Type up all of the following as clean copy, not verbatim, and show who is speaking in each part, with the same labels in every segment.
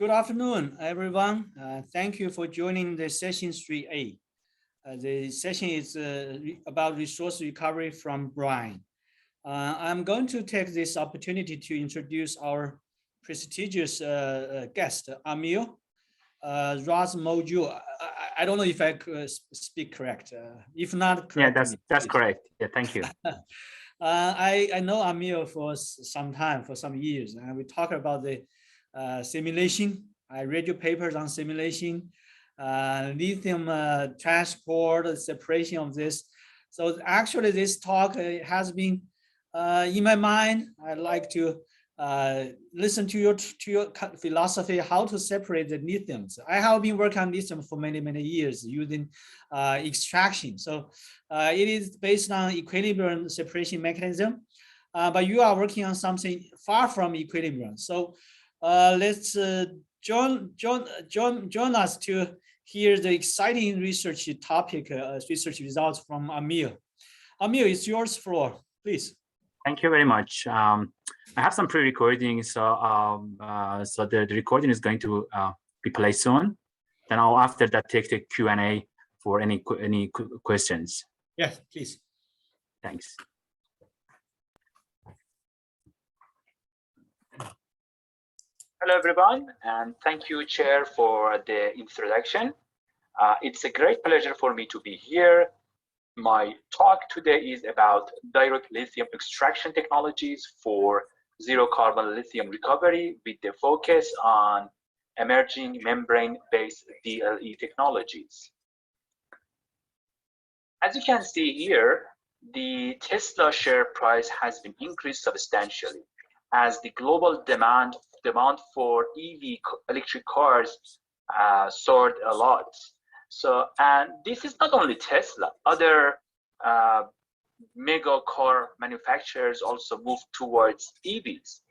Speaker 1: Good afternoon, everyone. Thank you for joining the session 3A. The session is about resource recovery from brine. I'm going to take this opportunity to introduce our prestigious guest, Amir Razmojul. I don't know if I speak correct. If not, correct
Speaker 2: yeah, that's
Speaker 1: me,
Speaker 2: correct. Yeah, thank you.
Speaker 1: I know Amir for some time, for some years, and we talk about the simulation. I read your papers on simulation, lithium transport, separation of this. So actually this talk has been in my mind. I'd like to listen to your philosophy, how to separate the lithiums. I have been working on lithium for many years using extraction. So it is based on equilibrium separation mechanism, but you are working on something far from equilibrium. So let's join us to hear the exciting research topic, research results from Amir. Amir, it's yours floor, please.
Speaker 2: Thank you very much. I have some pre-recordings, so the recording is going to be played soon. Then I'll after that take the Q&A for any questions.
Speaker 1: Yes, please.
Speaker 2: Thanks. Hello, everyone, and thank you, Chair, for the introduction. It's a great pleasure for me to be here. My talk today is about direct lithium extraction technologies for zero carbon lithium recovery with the focus on emerging membrane-based DLE technologies. As you can see here, the Tesla share price has been increased substantially as the global demand for EV electric cars soared a lot. So, and this is not only Tesla, other mega car manufacturers also move towards EVs.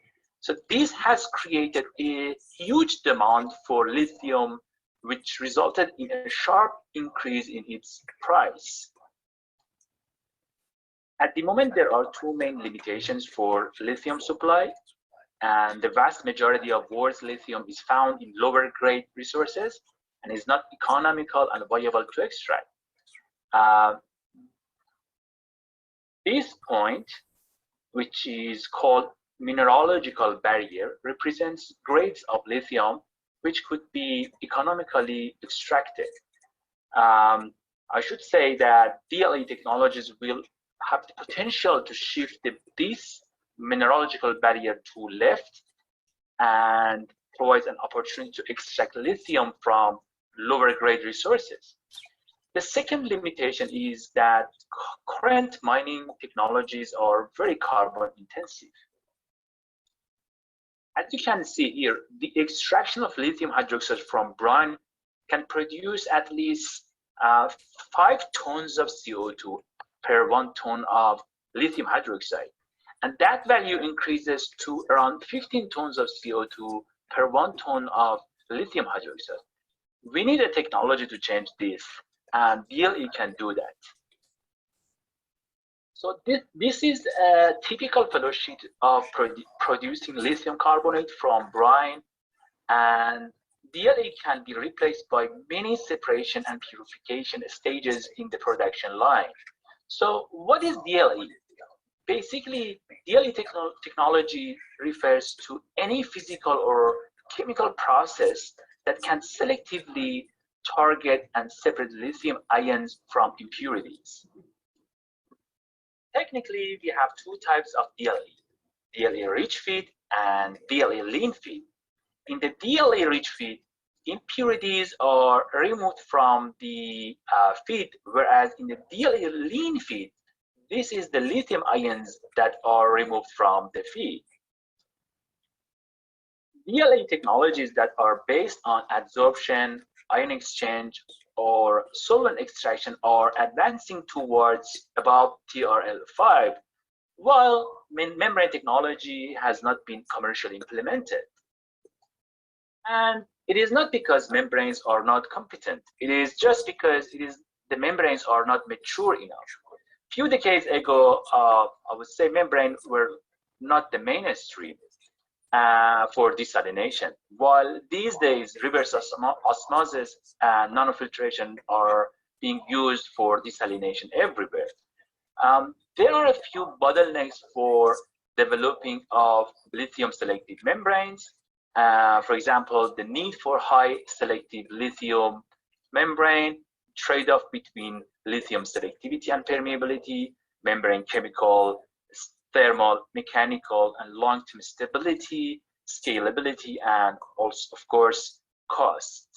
Speaker 2: So this has created a huge demand for lithium, which resulted in a sharp increase in its price. At the moment, there are two main limitations for lithium supply, and the vast majority of world's lithium is found in lower grade resources and is not economical and viable to extract. This point, which is called mineralogical barrier, represents grades of lithium which could be economically extracted. I should say that DLE technologies will have the potential to shift this mineralogical barrier to left and provides an opportunity to extract lithium from lower grade resources. The second limitation is that current mining technologies are very carbon intensive. As you can see here, the extraction of lithium hydroxide from brine can produce at least 5 tons of CO2 per 1 ton of lithium hydroxide. And that value increases to around 15 tons of CO2 per 1 ton of lithium hydroxide. We need a technology to change this, and DLE can do that. So this is a typical flow sheet of producing lithium carbonate from brine, and DLE can be replaced by many separation and purification stages in the production line. So what is DLE? Basically, DLE technology refers to any physical or chemical process that can selectively target and separate lithium ions from impurities. Technically, we have two types of DLE, DLE rich feed and DLE lean feed. In the DLE rich feed, impurities are removed from the feed, whereas in the DLE lean feed, this is the lithium ions that are removed from the feed. DLE technologies that are based on adsorption, ion exchange, or solvent extraction are advancing towards above TRL5, while membrane technology has not been commercially implemented. And it is not because membranes are not competent. It is just because the membranes are not mature enough. A few decades ago, I would say membranes were not the mainstream. for desalination. While these days reverse osmosis and nanofiltration are being used for desalination everywhere. There are a few bottlenecks for developing of lithium selective membranes. For example, the need for high selective lithium membrane, trade-off between lithium selectivity and permeability, membrane chemical, thermal, mechanical, and long-term stability, scalability, and also, of course, cost.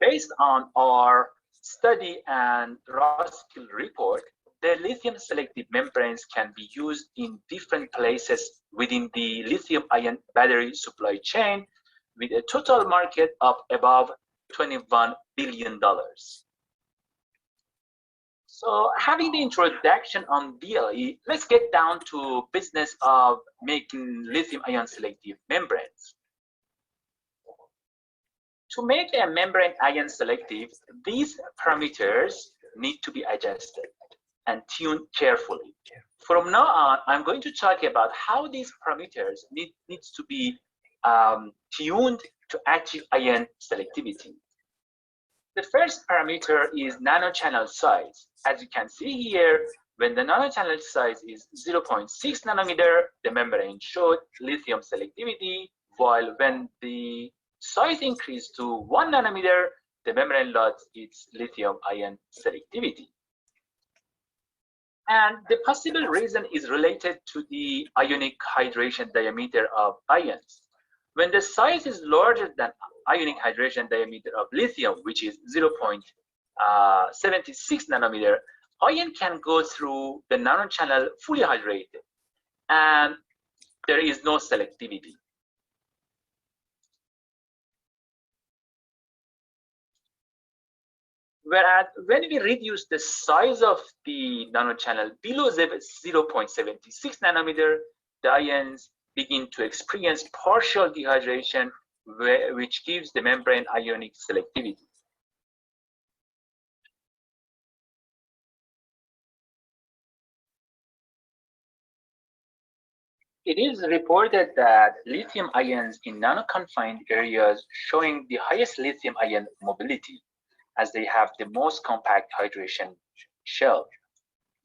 Speaker 2: Based on our study and Roskill report, the lithium selective membranes can be used in different places within the lithium-ion battery supply chain with a total market of above $21 billion. So having the introduction on DLE, let's get down to business of making lithium-ion selective membranes. To make a membrane ion selective, these parameters need to be adjusted and tuned carefully. From now on, I'm going to talk about how these parameters needs to be tuned to achieve ion selectivity. The first parameter is nanochannel size. As you can see here, when the nanochannel size is 0.6 nanometer, the membrane showed lithium selectivity, while when the size increased to 1 nanometer, the membrane lost its lithium ion selectivity. And the possible reason is related to the ionic hydration diameter of ions. When the size is larger than ionic hydration diameter of lithium, which is 0.76 nanometer, ion can go through the nanochannel fully hydrated, and there is no selectivity. Whereas when we reduce the size of the nanochannel below 0.76 nanometer, the ions begin to experience partial dehydration, which gives the membrane ionic selectivity. It is reported that lithium ions in nano-confined areas showing the highest lithium ion mobility, as they have the most compact hydration shell.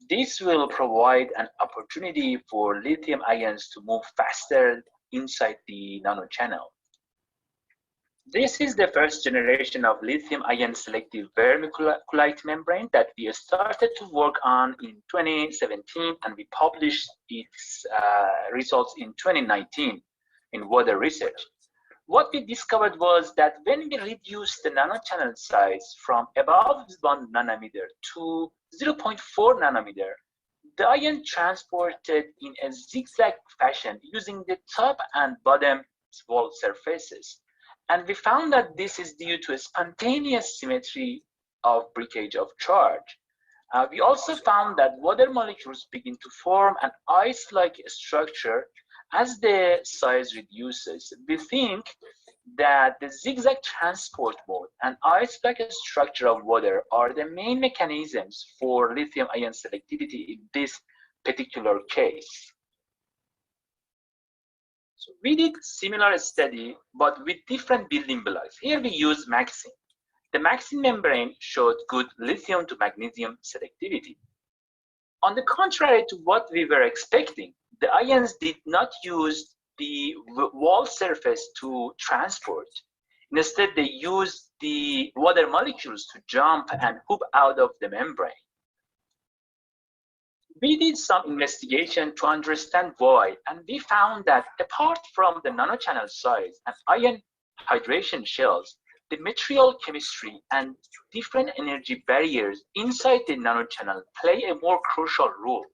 Speaker 2: This will provide an opportunity for lithium ions to move faster inside the nanochannel. This is the first generation of lithium ion selective vermiculite membrane that we started to work on in 2017, and we published its results in 2019 in Water Research. What we discovered was that when we reduced the nanochannel size from above 1 nanometer to 0.4 nanometer, the ion transported in a zigzag fashion using the top and bottom wall surfaces. And we found that this is due to a spontaneous symmetry of breakage of charge. We also found that water molecules begin to form an ice-like structure as the size reduces. We think that the zigzag transport mode and ice-like structure of water are the main mechanisms for lithium ion selectivity in this particular case. So we did similar study, but with different building blocks. Here we use MaxSyn. The MaxSyn membrane showed good lithium to magnesium selectivity. On the contrary to what we were expecting, the ions did not use the wall surface to transport. Instead, they used the water molecules to jump and hoop out of the membrane. We did some investigation to understand why, and we found that apart from the nanochannel size and ion hydration shells, the material chemistry and different energy barriers inside the nanochannel play a more crucial role.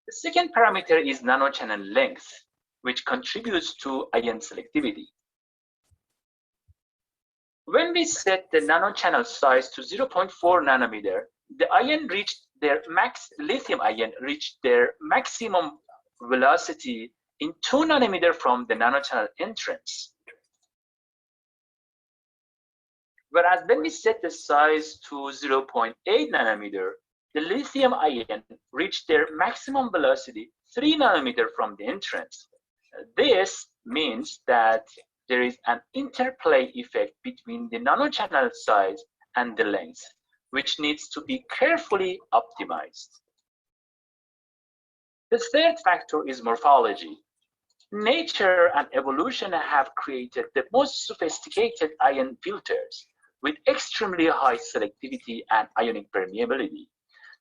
Speaker 2: The second parameter is nanochannel length, which contributes to ion selectivity. When we set the nanochannel size to 0.4 nanometer, the ion reached their lithium ion reached their maximum velocity in 2 nanometer from the nanochannel entrance. Whereas when we set the size to 0.8 nanometer, the lithium ion reached their maximum velocity 3 nanometers from the entrance. This means that there is an interplay effect between the nanochannel size and the length, which needs to be carefully optimized. The third factor is morphology. Nature and evolution have created the most sophisticated ion filters with extremely high selectivity and ionic permeability.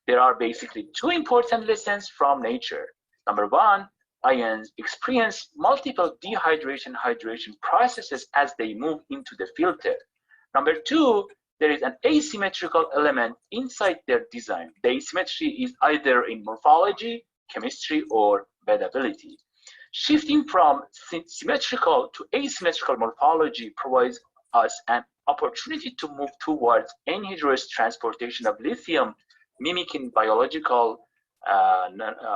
Speaker 2: There are basically two important lessons from nature. Number one, ions experience multiple dehydration-hydration processes as they move into the filter. Number two, there is an asymmetrical element inside their design. The asymmetry is either in morphology, chemistry, or wettability. Shifting from symmetrical to asymmetrical morphology provides us an opportunity to move towards anhydrous transportation of lithium, mimicking biological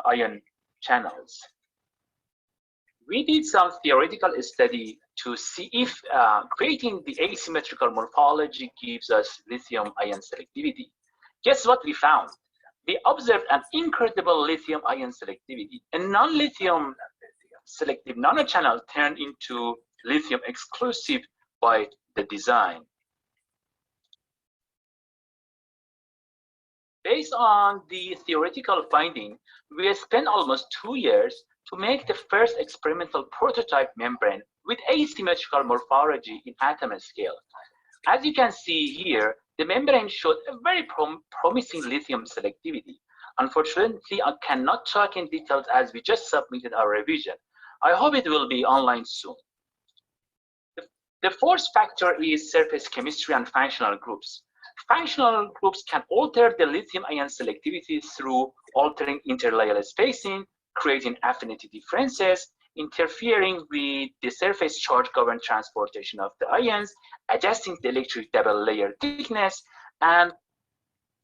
Speaker 2: ion channels. We did some theoretical study to see if creating the asymmetrical morphology gives us lithium ion selectivity. Guess what we found? We observed an incredible lithium ion selectivity. A non-lithium selective nanochannel turned into lithium exclusive by the design. Based on the theoretical finding, we spent almost 2 years to make the first experimental prototype membrane with asymmetrical morphology in atom scale. As you can see here, the membrane showed a very promising lithium selectivity. Unfortunately, I cannot talk in details as we just submitted our revision. I hope it will be online soon. The fourth factor is surface chemistry and functional groups. Functional groups can alter the lithium ion selectivity through altering interlayer spacing, creating affinity differences, interfering with the surface charge governed transportation of the ions, adjusting the electric double layer thickness, and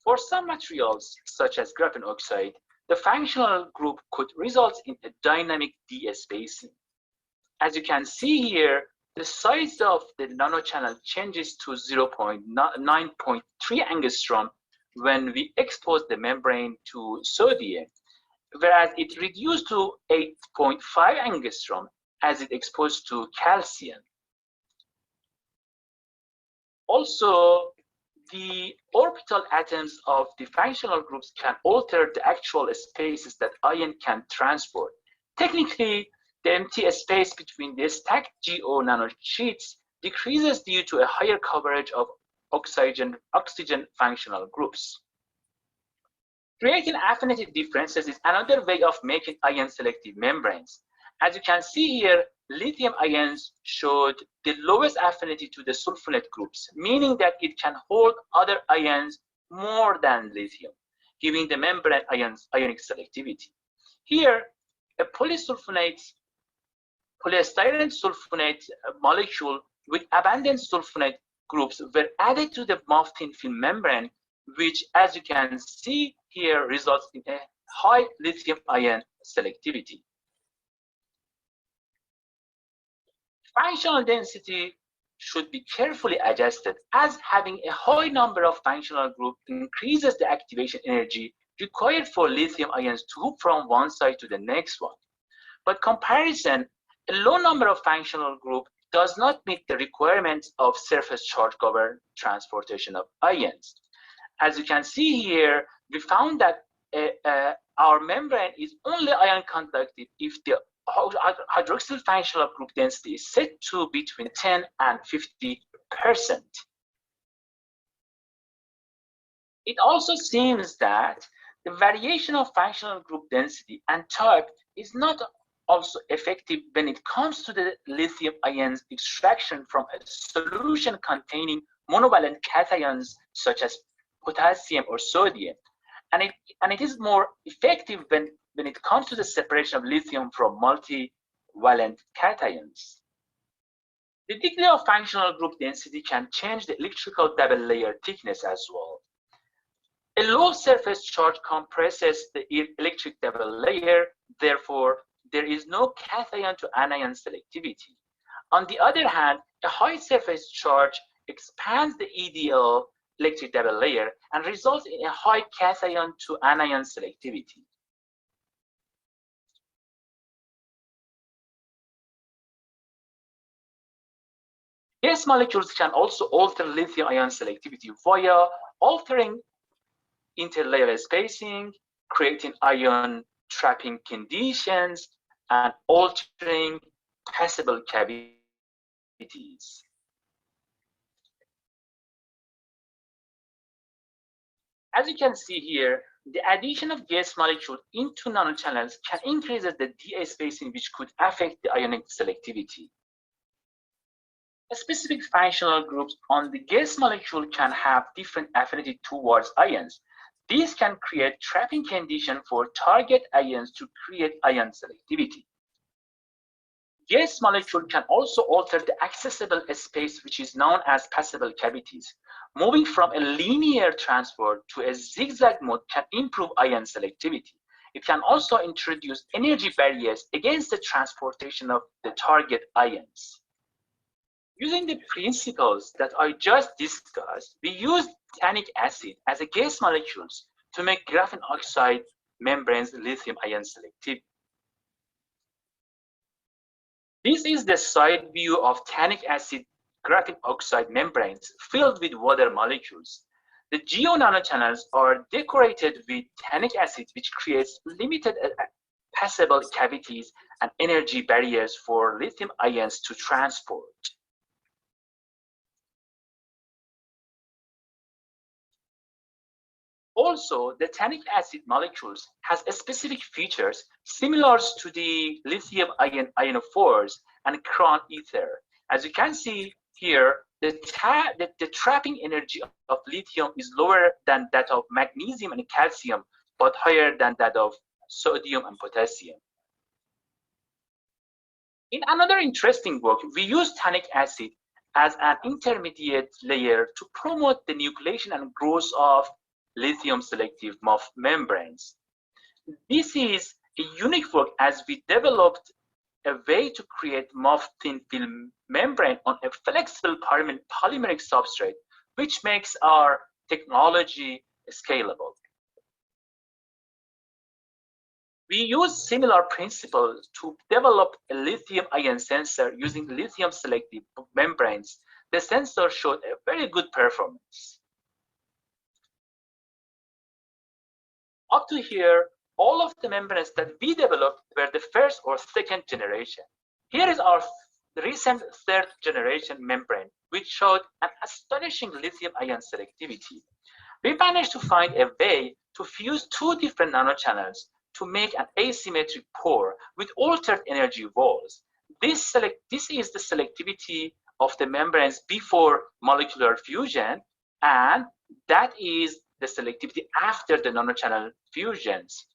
Speaker 2: for some materials, such as graphene oxide, the functional group could result in a dynamic de-spacing. As you can see here, the size of the nanochannel changes to 9.3 angstrom when we expose the membrane to sodium, whereas it reduced to 8.5 angstrom as it exposed to calcium. Also, the orbital atoms of the functional groups can alter the actual spaces that ion can transport. Technically, the empty space between the stacked GO nanosheets decreases due to a higher coverage of oxygen functional groups. Creating affinity differences is another way of making ion selective membranes. As you can see here, lithium ions showed the lowest affinity to the sulfonate groups, meaning that it can hold other ions more than lithium, giving the membrane ionic selectivity. Here, a polystyrene sulfonate molecule with abundant sulfonate groups were added to the MOF thin film membrane, which, as you can see here, results in a high lithium ion selectivity. Functional density should be carefully adjusted, as having a high number of functional groups increases the activation energy required for lithium ions to move from one side to the next one. But comparison, a low number of functional groups does not meet the requirements of surface charge governed transportation of ions. As you can see here, we found that our membrane is only ion conductive if the hydroxyl functional group density is set to between 10 and 50%. It also seems that the variation of functional group density and type is not also effective when it comes to the lithium ions extraction from a solution containing monovalent cations such as potassium or sodium, and it is more effective when it comes to the separation of lithium from multivalent cations. The degree of functional group density can change the electrical double layer thickness as well. A low surface charge compresses the electric double layer, therefore there is no cation to anion selectivity. On the other hand, a high surface charge expands the EDL electric double layer and results in a high cation to anion selectivity. Gas molecules can also alter lithium-ion selectivity via altering interlayer spacing, creating ion trapping conditions, and altering passable cavities. As you can see here, the addition of gas molecule into nanochannels can increase the DA spacing, which could affect the ionic selectivity. Specific functional groups on the gas molecule can have different affinity towards ions. These can create trapping conditions for target ions to create ion selectivity. Gas molecule can also alter the accessible space, which is known as passable cavities. Moving from a linear transport to a zigzag mode can improve ion selectivity. It can also introduce energy barriers against the transportation of the target ions. Using the principles that I just discussed, we use tannic acid as a gas molecules to make graphene oxide membranes lithium-ion selective. This is the side view of tannic acid graphene oxide membranes filled with water molecules. The geo nanochannels are decorated with tannic acid, which creates limited passable cavities and energy barriers for lithium ions to transport. Also, the tannic acid molecules has specific features similar to the lithium ion ionophores and cron ether. As you can see here, the trapping energy of lithium is lower than that of magnesium and calcium, but higher than that of sodium and potassium. In another interesting work, we use tannic acid as an intermediate layer to promote the nucleation and growth of lithium selective MOF membranes. This is a unique work as we developed a way to create MOF thin film membrane on a flexible polymeric substrate, which makes our technology scalable. We use similar principles to develop a lithium ion sensor using lithium selective membranes. The sensor showed a very good performance. Up to here, all of the membranes that we developed were the first or second generation. Here is our recent third generation membrane, which showed an astonishing lithium ion selectivity. We managed to find a way to fuse two different nanochannels to make an asymmetric pore with altered energy walls. This is the selectivity of the membranes before molecular fusion, and that is the selectivity after the nanochannel fusions.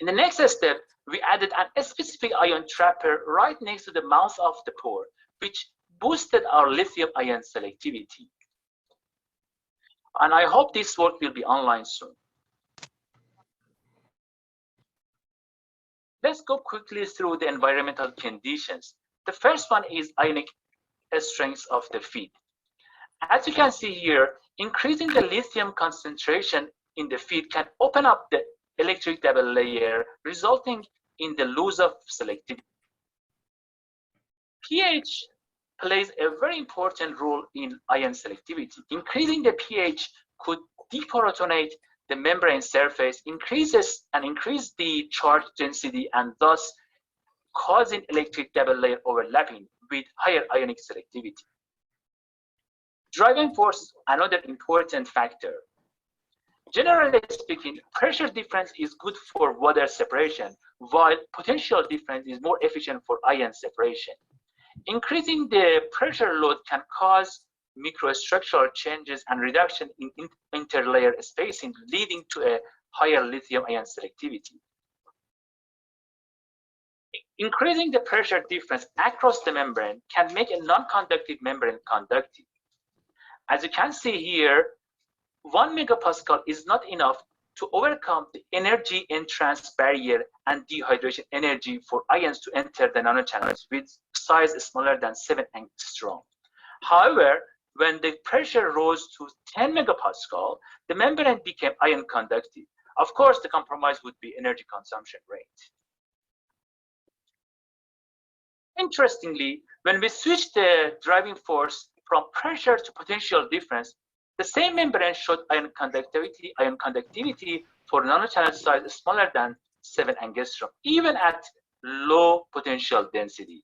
Speaker 2: In the next step, we added a specific ion trapper right next to the mouth of the pore, which boosted our lithium ion selectivity. And I hope this work will be online soon. Let's go quickly through the environmental conditions. The first one is ionic strength of the feed. As you can see here, increasing the lithium concentration in the feed can open up the electric double layer, resulting in the loss of selectivity. pH plays a very important role in ion selectivity. Increasing the pH could deprotonate the membrane surface, increase the charge density, and thus causing electric double layer overlapping with higher ionic selectivity. Driving force is another important factor. Generally speaking, pressure difference is good for water separation, while potential difference is more efficient for ion separation. Increasing the pressure load can cause microstructural changes and reduction in interlayer spacing, leading to a higher lithium ion selectivity. Increasing the pressure difference across the membrane can make a non-conductive membrane conductive. As you can see here, 1 megapascal is not enough to overcome the energy entrance barrier and dehydration energy for ions to enter the nanochannels with size smaller than 7 angstrom. However, when the pressure rose to 10 megapascal, the membrane became ion conductive. Of course, the compromise would be energy consumption rate. Interestingly, when we switched the driving force from pressure to potential difference, the same membrane showed ion conductivity for nanochannel size smaller than 7 angstrom, even at low potential density.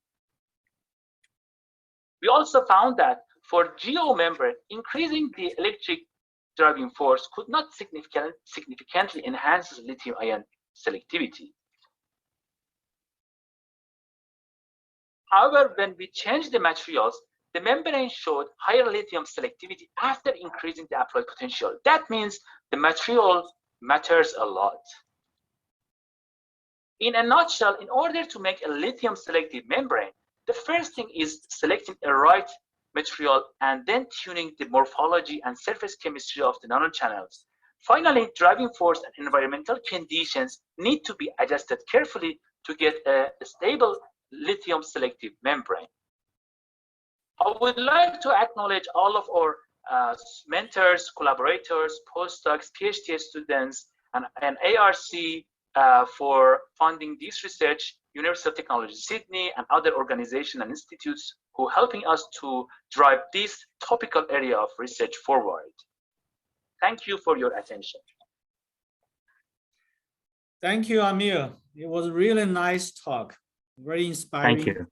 Speaker 2: We also found that for geo membrane, increasing the electric driving force could not significantly enhance lithium ion selectivity. However, when we changed the materials, the membrane showed higher lithium selectivity after increasing the applied potential. That means the material matters a lot. In a nutshell, in order to make a lithium selective membrane, the first thing is selecting a right material and then tuning the morphology and surface chemistry of the nanochannels. Finally, driving force and environmental conditions need to be adjusted carefully to get a stable lithium selective membrane. I would like to acknowledge all of our mentors, collaborators, postdocs, PhD students, and ARC for funding this research, University of Technology Sydney, and other organizations and institutes who are helping us to drive this topical area of research forward. Thank you for your attention.
Speaker 1: Thank you, Amir. It was a really nice talk, very inspiring.
Speaker 3: Thank you.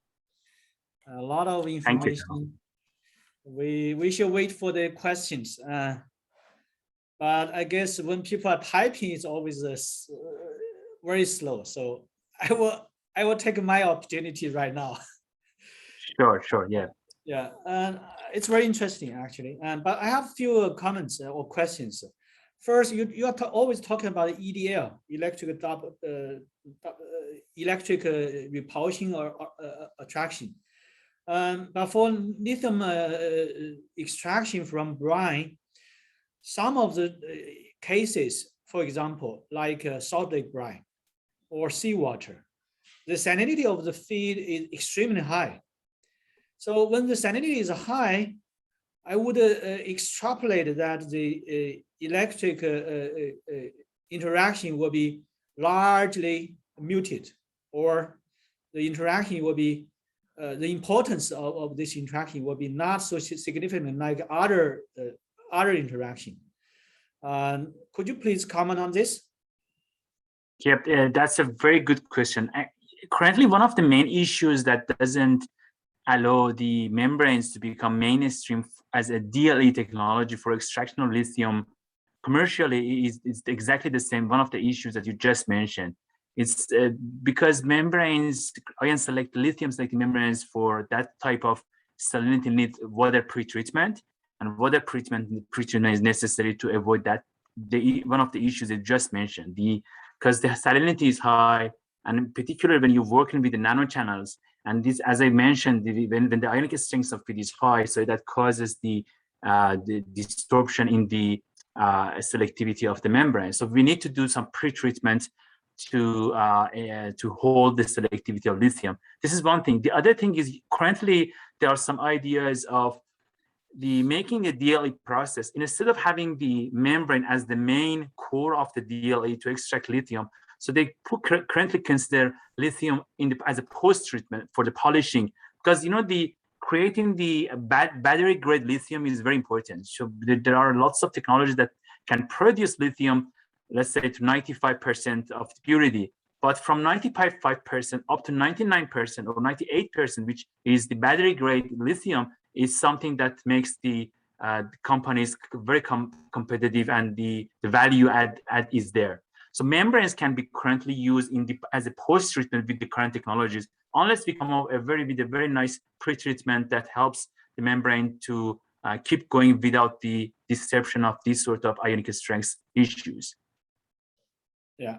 Speaker 1: A lot of information. We should wait for the questions. But I guess when people are typing, it's always very slow. So I will take my opportunity right now.
Speaker 3: Sure, yeah.
Speaker 1: Yeah, and it's very interesting actually. But I have a few comments or questions. First, you are always talking about EDL, electric repulsion or attraction. But for lithium extraction from brine, some of the cases, for example, like salt lake brine or seawater, the salinity of the feed is extremely high. So when the salinity is high, I would extrapolate that the electric interaction will be largely muted, or the interaction will be, the importance of this interaction will be not so significant like other interaction. Could you please comment on this?
Speaker 3: Yep, that's a very good question. Currently, one of the main issues that doesn't allow the membranes to become mainstream as a DLE technology for extraction of lithium commercially is exactly the same. One of the issues that you just mentioned. It's because membranes, lithium selective membranes for that type of salinity need water pretreatment, and water pretreatment is necessary to avoid that. One of the issues I just mentioned, because the salinity is high, and in particular when you're working with the nanochannels, and this, as I mentioned, when the ionic strength of it is high, so that causes the distortion in the selectivity of the membrane. So we need to do some pretreatment to hold the selectivity of lithium. This is one thing. The other thing is currently there are some ideas of making a DLE process, instead of having the membrane as the main core of the DLE to extract lithium. So they currently consider lithium as a post-treatment for the polishing, because creating the battery grade lithium is very important. So there are lots of technologies that can produce lithium, let's say to 95% of purity, but from 95% up to 99% or 98%, which is the battery grade lithium, is something that makes the companies very competitive, and the value add is there. So membranes can be currently used as a post-treatment with the current technologies, unless we come up with a very nice pre-treatment that helps the membrane to keep going without the disruption of these sort of ionic strength issues.
Speaker 1: Yeah,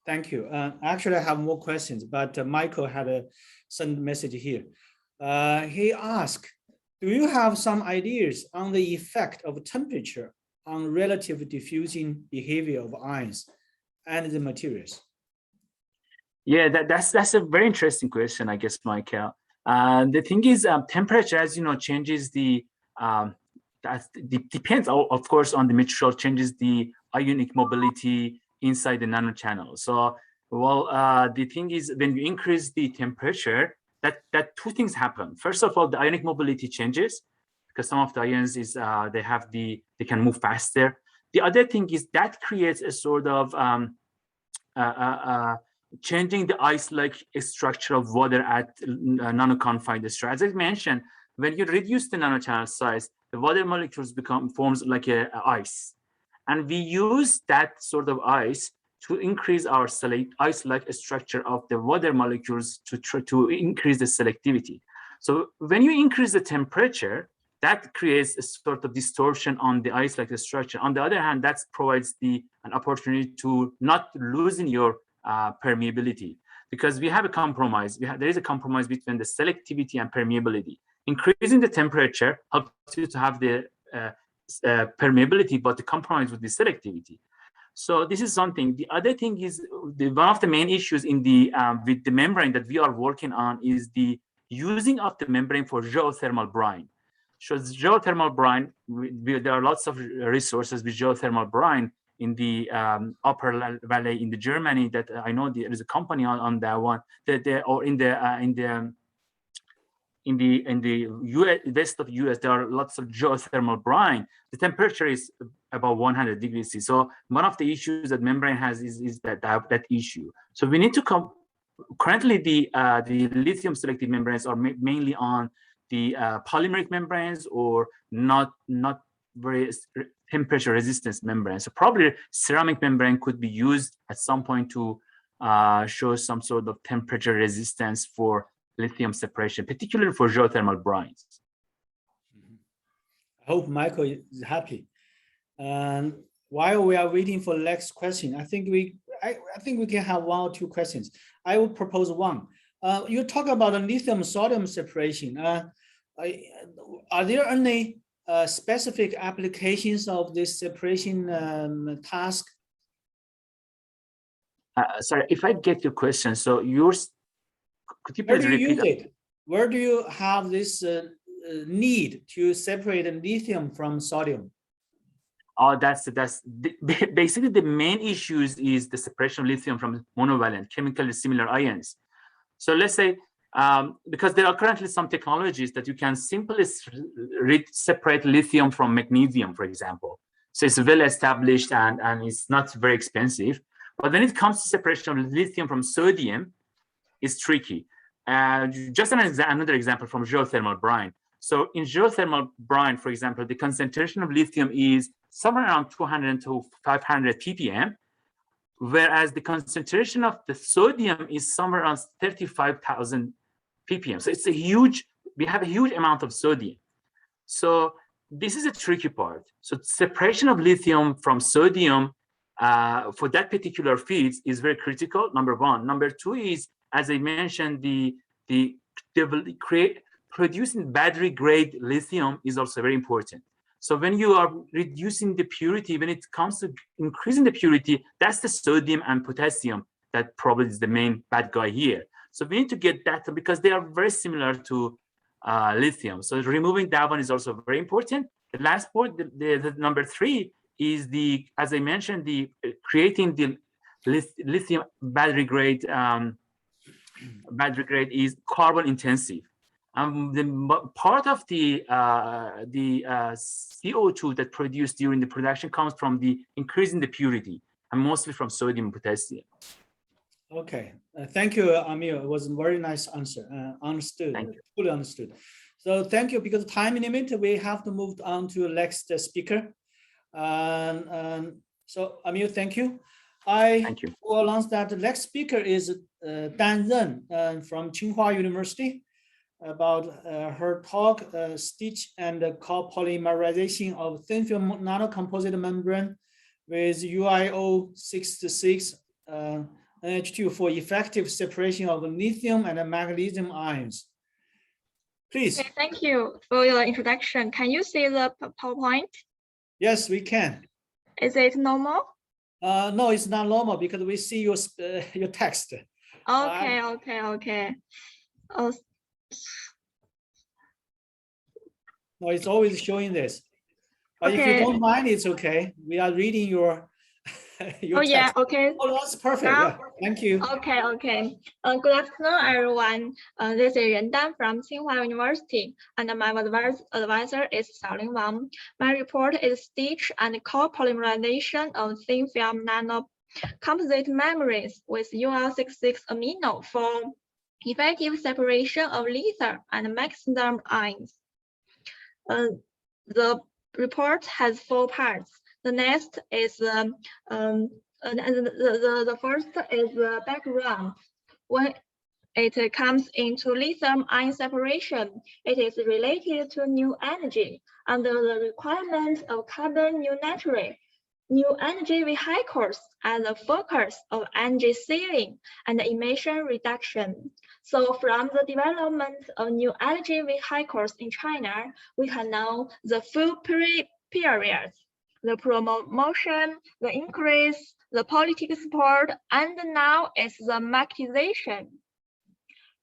Speaker 1: thank you. Actually, I have more questions, but Michael had sent a message here. He asked, do you have some ideas on the effect of temperature on relative diffusing behavior of ions and the materials?
Speaker 3: Yeah, that's a very interesting question, I guess, Michael. The thing is, temperature, as you know, changes the that depends, of course, on the material changes the ionic mobility inside the nanochannel. So, well, the thing is, when you increase the temperature, that two things happen. First of all, the ionic mobility changes because some of the ions is they can move faster. The other thing is that creates a sort of changing the ice-like structure of water at nano-confined structure. As I mentioned, when you reduce the nanochannel size, the water molecules forms like a ice, and we use that sort of ice to increase our ice-like structure of the water molecules to increase the selectivity. So when you increase the temperature, that creates a sort of distortion on the ice-like structure. On the other hand, that provides an opportunity to not losing your permeability, because we have a compromise. There is a compromise between the selectivity and permeability. Increasing the temperature helps you to have the permeability, but the compromise would be selectivity. So this is something. The other thing is one of the main issues in the with the membrane that we are working on is the using of the membrane for geothermal brine. So geothermal brine, there are lots of resources with geothermal brine in the upper valley in the Germany that I know there is a company on that one, or in the US, west of US, there are lots of geothermal brine. The temperature is about 100 degrees C. So one of the issues that membrane has is that issue. So we need to currently the lithium selective membranes are mainly on the polymeric membranes or not very temperature resistance membranes. So probably ceramic membrane could be used at some point to show some sort of temperature resistance for lithium separation, particularly for geothermal brines.
Speaker 1: I hope Michael is happy. And while we are waiting for the next question, I think we can have one or two questions. I will propose one. You talk about the lithium sodium separation. Are there any specific applications of this separation task?
Speaker 3: Sorry, if I get your question, so could you please repeat?
Speaker 1: Where do you use it? Where do you have this need to separate lithium from sodium?
Speaker 3: Oh, basically the main issues is the separation of lithium from monovalent, chemically similar ions. So let's say, because there are currently some technologies that you can simply separate lithium from magnesium, for example. So it's well established and it's not very expensive. But when it comes to separation of lithium from sodium, it's tricky. Just another example from geothermal brine. So in geothermal brine, for example, the concentration of lithium is somewhere around 200 to 500 ppm, whereas the concentration of the sodium is somewhere around 35,000 ppm. So it's we have a huge amount of sodium. So this is a tricky part. So separation of lithium from sodium for that particular feeds is very critical, number one. Number two is, as I mentioned, producing battery grade lithium is also very important. So when you are reducing the purity, when it comes to increasing the purity, that's the sodium and potassium that probably is the main bad guy here. So we need to get that because they are very similar to lithium. So removing that one is also very important. The last point, the number three, is as I mentioned, creating the lithium battery grade is carbon intensive. The part of the CO2 that produced during the production comes from the increasing the purity, and mostly from sodium and potassium.
Speaker 1: Okay, thank you, Amir. It was a very nice answer. Understood, fully understood. So thank you. Because of time limit, we have to move on to the next speaker. So Amir, thank you. I will announce that the next speaker is Dan Ren from Tsinghua University, about her talk, Stitch and copolymerization of thin film nanocomposite membrane with UiO66 NH2 for effective separation of lithium and magnesium ions. Please.
Speaker 4: Okay, thank you for your introduction. Can you see the PowerPoint?
Speaker 1: Yes, we can.
Speaker 4: Is it normal?
Speaker 1: No, it's not normal because we see your text.
Speaker 4: Okay, okay. Oh.
Speaker 1: So it's always showing this. But if you
Speaker 4: Okay.
Speaker 1: don't mind, it's okay. We are reading your your
Speaker 4: Oh
Speaker 1: text.
Speaker 4: yeah, okay.
Speaker 1: Oh, that's perfect.
Speaker 4: Now,
Speaker 1: Yeah, thank you.
Speaker 4: Okay. Good afternoon, everyone. This is Ren Dan from Tsinghua University, and my advisor is Xiaoling Wang. My report is stitch and copolymerization of thin film nano composite membranes with UL66 amino for effective separation of lithium and magnesium ions. The report has 4 parts. The next is the first is the background. When it comes into lithium ion separation, it is related to new energy under the requirements of carbon neutrality. New energy vehicles are the focus of energy saving and emission reduction. So from the development of new energy vehicles in China, we can know the full periods, the promotion, the increase, the political support, and now it's the marketization.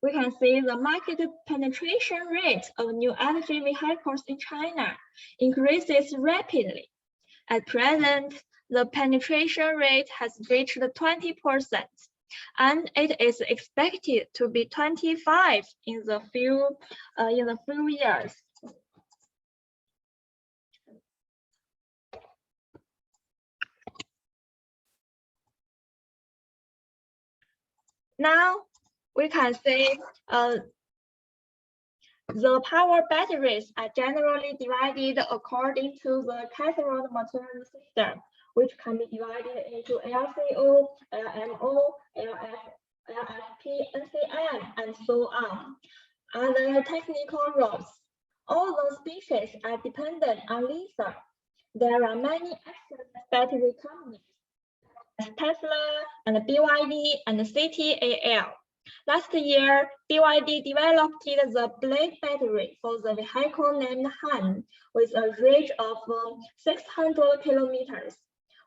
Speaker 4: We can see the market penetration rate of new energy vehicles in China increases rapidly. At present, the penetration rate has reached 20%, and it is expected to be 25% in the few years. Now we can see the power batteries are generally divided according to the cathode material system, which can be divided into LCO, LMO, LFP, NCM, and so on. Other technical roles. All those species are dependent on lithium. There are many excellent battery companies, Tesla and BYD and CATL. Last year, BYD developed the blade battery for the vehicle named Han with a range of 600 kilometers,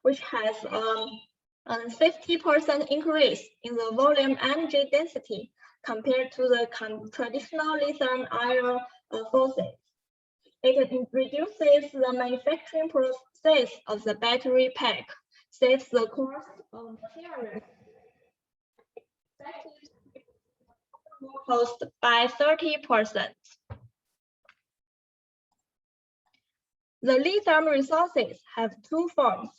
Speaker 4: which has a 50% increase in the volume energy density compared to the traditional lithium-ion sources. It reduces the manufacturing process of the battery pack, saves the cost of materials, cost by 30%. The lithium resources have 2 forms,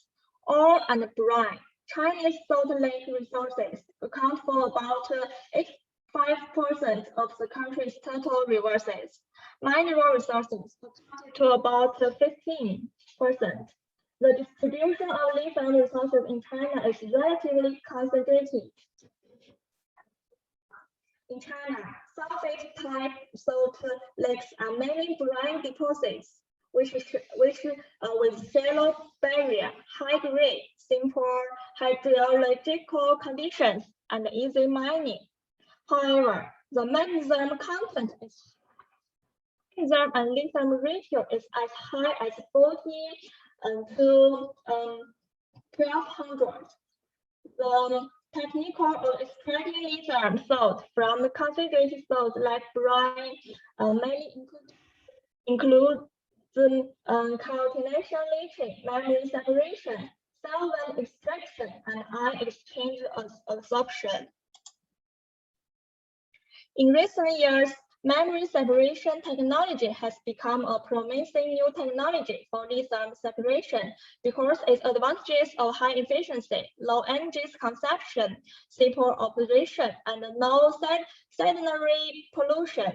Speaker 4: ore and brine. Chinese Salt Lake resources account for about 85% of the country's total resources. Mineral resources account to about 15%. The distribution of lithium resources in China is relatively concentrated. In China, sulfate-type salt lakes are mainly brine deposits, which with shallow barrier, high-grade, simple hydrological conditions, and easy mining. However, the magnesium content is magnesium and lithium ratio is as high as 40 to 1200. The technique of extracting lithium salt from concentrated salt like brine mainly include the calcination leaching, memory separation, solvent extraction, and ion exchange absorption. In recent years, memory separation technology has become a promising new technology for lithium separation because its advantages of high efficiency, low energy consumption, simple operation, and no sedentary pollution.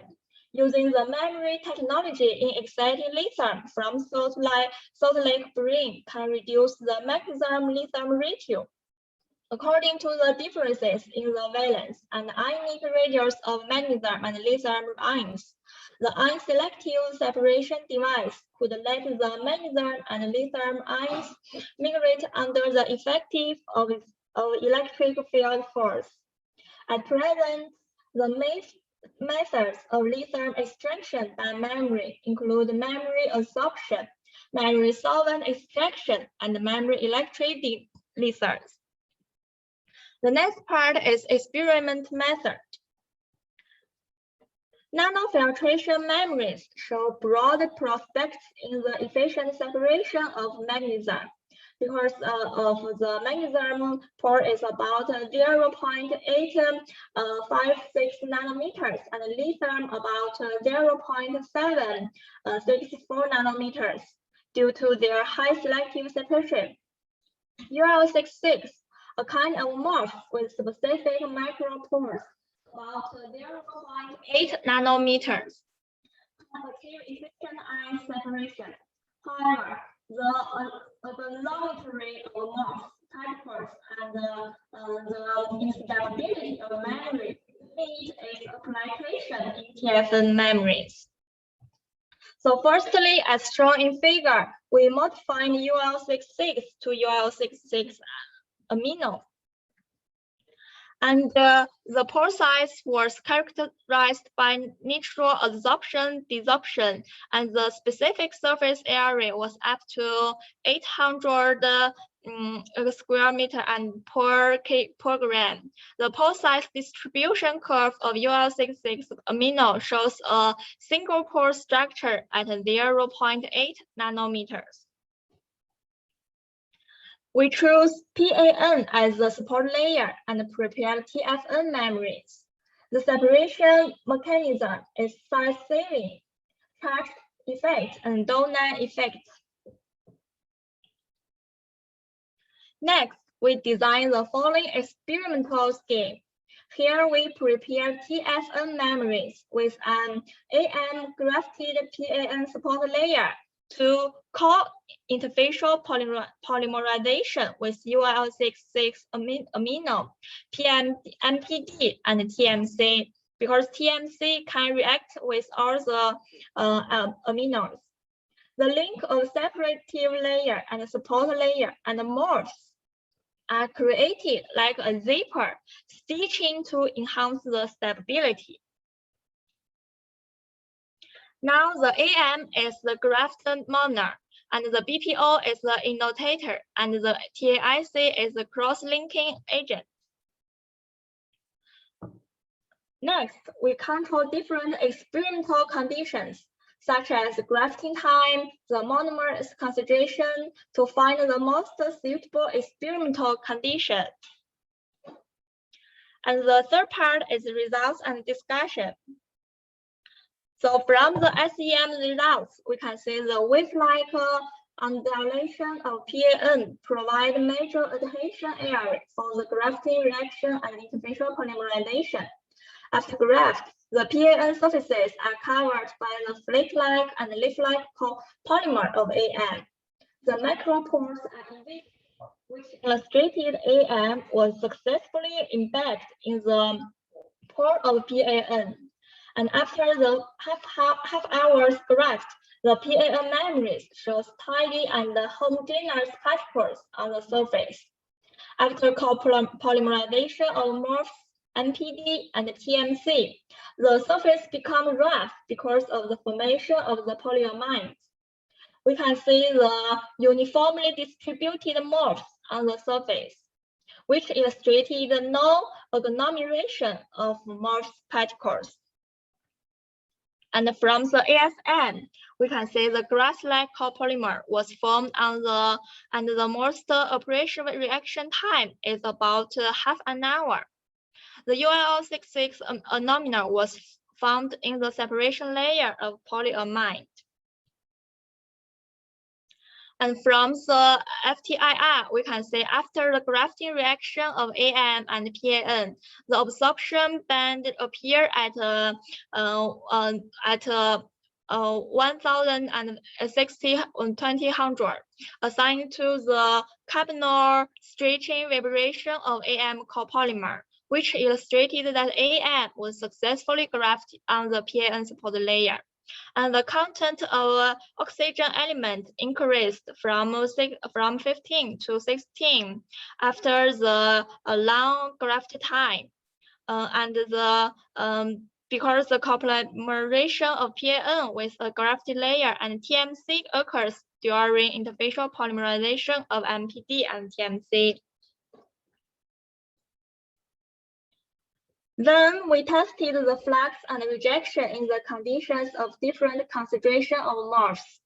Speaker 4: Using the memory technology in extracting lithium from salt lake brine can reduce the magnesium-lithium ratio. According to the differences in the valence and ionic radius of magnesium and lithium ions, the ion selective separation device could let the magnesium and lithium ions migrate under the effective of electric field force. At present, the methods of lithium extraction by memory include memory absorption, memory solvent extraction, and memory electrolysis. The next part is experiment method. Nanofiltration memories show broad prospects in the efficient separation of magnesium because of the magnesium pore is about 0.856 nanometers and lithium about 0.764 nanometers due to their high selective separation. UL66, a kind of morph with specific micropores, about 0.8 nanometers, achieve efficient ion separation. However, the anomalously morph particles and the instability of memory limit its application in TFN memories. So firstly, as shown in figure, we modify UL66 to UL66 amino. And the pore size was characterized by neutral absorption, desorption, and the specific surface area was up to 800 square meter and per gram. The pore size distribution curve of UL66 amino shows a single pore structure at 0.8 nanometers. We choose PAN as the support layer and prepared TFN memories. The separation mechanism is size saving, charge effect, and donut effect. Next, we design the following experimental scheme. Here we prepare TFN memories with an AM grafted PAN support layer to co-interfacial polymerization with UL66 amino, MPD, and TMC, because TMC can react with all the aminos. The link of separative layer and support layer and morphs are created like a zipper, stitching to enhance the stability. Now the AM is the grafted monomer, and the BPO is the innovator, and the TAIC is the cross-linking agent. Next, we control different experimental conditions, such as grafting time, the monomer concentration, to find the most suitable experimental condition. And the third part is results and discussion. So from the SEM results, we can see the wave-like undulation of PAN provide major adhesion area for the grafting reaction and interfacial polymerization. After graft, the PAN surfaces are covered by the flake-like and leaf-like polymer of AM. The micropores are invisible, which illustrated AM was successfully embedded in the pore of PAN. And after the half hour's graft, the PAN memories shows tidy and homogeneous particles on the surface. After co-polymerization of morphs, MPD, and TMC, the surface becomes rough because of the formation of the polyamines. We can see the uniformly distributed morphs on the surface, which illustrated no agglomeration of morph particles. And from the ASM, we can see the glass-like copolymer was formed on the, and the most operation reaction time is about half an hour. The UL66 anomaly was found in the separation layer of polyamide. And from the FTIR, we can see after the grafting reaction of AM and PAN, the absorption band appear at 1060 on 2000, assigned to the carbonyl stretching vibration of AM copolymer, which illustrated that AM was successfully grafted on the PAN support layer. And the content of oxygen element increased from 15 to 16 after the long graft time, and the because the copolymerization of PAN with a grafted layer and TMC occurs during interfacial polymerization of MPD and TMC. Then we tested the flux and rejection in the conditions of different concentration of morphs.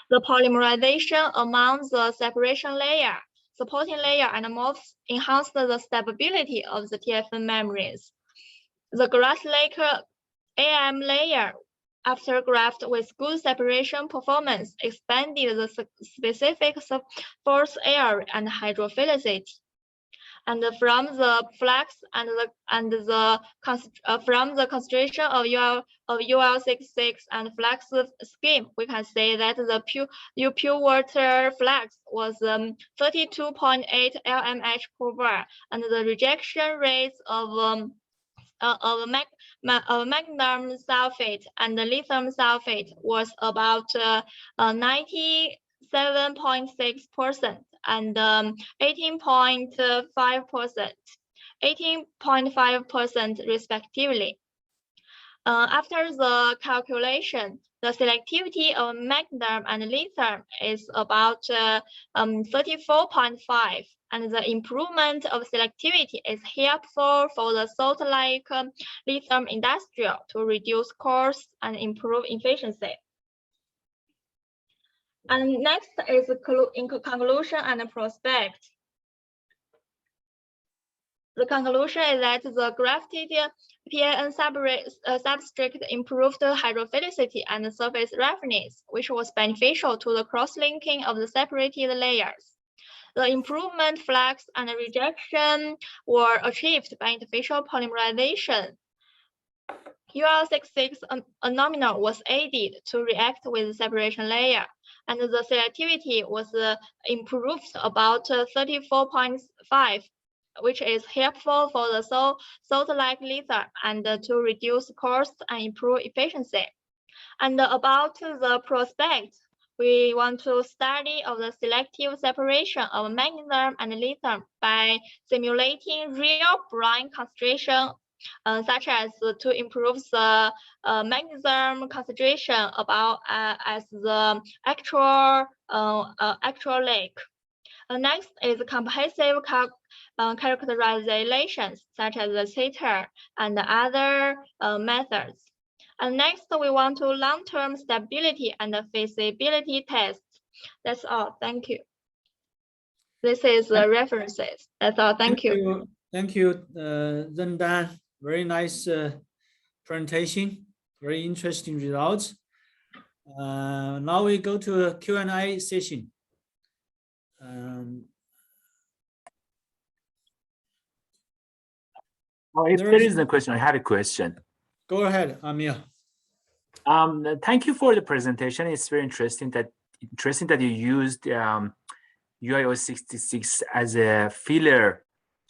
Speaker 4: The polymerization among the separation layer, supporting layer, and morphs enhanced the stability of the TFN membranes. The glass lacquer AM layer, after graphed with good separation performance, expanded the specific force area and hydrophilicity. And from the flux from the concentration of UL66 and flux scheme, we can say that the pure water flux was 32.8 LMH per bar, and the rejection rates of magnesium sulfate and lithium sulfate was about 97.6% and 18.5% respectively. After the calculation, the selectivity of magnesium and lithium is about 34.5, and the improvement of selectivity is helpful for the salt-like lithium industrial to reduce costs and improve efficiency. And next is conclusion and prospect. The conclusion is that the grafted PAN substrate improved hydrophilicity and surface roughness, which was beneficial to the cross-linking of the separated layers. The improvement flux and rejection were achieved by interfacial polymerization. UL66 nominal was added to react with the separation layer, and the selectivity was improved about 34.5, which is helpful for the salt-like lithium and to reduce cost and improve efficiency. And about the prospect, we want to study of the selective separation of magnesium and lithium by simulating real brine concentration, such as to improve the magnesium concentration about as the actual lake. Next is comprehensive characterizations such as the theta and other methods. And next, we want to long-term stability and feasibility tests. That's all. Thank you. This is the references. That's all. Thank you.
Speaker 1: Thank you, Zhendan. Very nice presentation. Very interesting results. Now we go to a Q&A session.
Speaker 3: If there is a question, I have a question.
Speaker 1: Go ahead, Amir.
Speaker 3: Thank you for the presentation. It's very interesting that you used UIO66 as a filler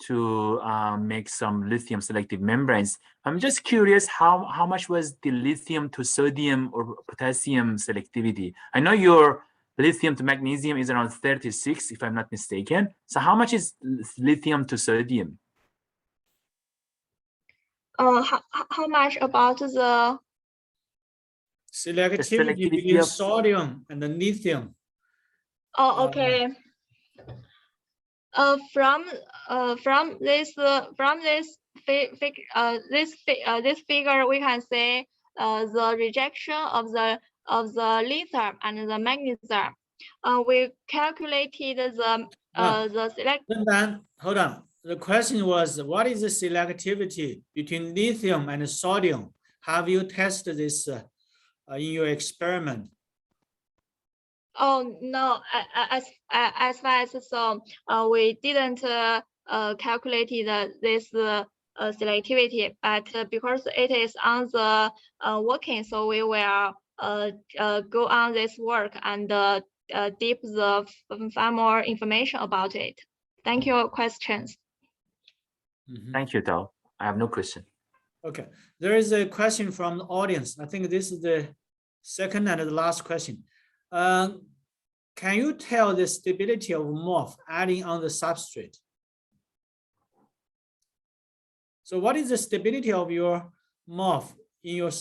Speaker 3: to make some lithium selective membranes. I'm just curious how much was the lithium to sodium or potassium selectivity? I know your lithium to magnesium is around 36, if I'm not mistaken. So how much is lithium to sodium?
Speaker 4: How much about the
Speaker 1: selectivity between sodium and the lithium?
Speaker 4: Oh, okay. From this figure, we can say the rejection of the lithium and the magnesium. We calculated the select.
Speaker 1: Hold on. The question was, what is the selectivity between lithium and sodium? Have you tested this in your experiment?
Speaker 4: Oh no, as far as so, we didn't calculate this selectivity, but because it is on the working, so we will go on this work and deep find more information about it. Thank you for questions.
Speaker 3: Thank you, Tao. I have no question.
Speaker 1: Okay, there is a question from the audience. I think this is the second and the last question. Can you tell the stability of morph adding on the substrate? So what is the stability of your morph in your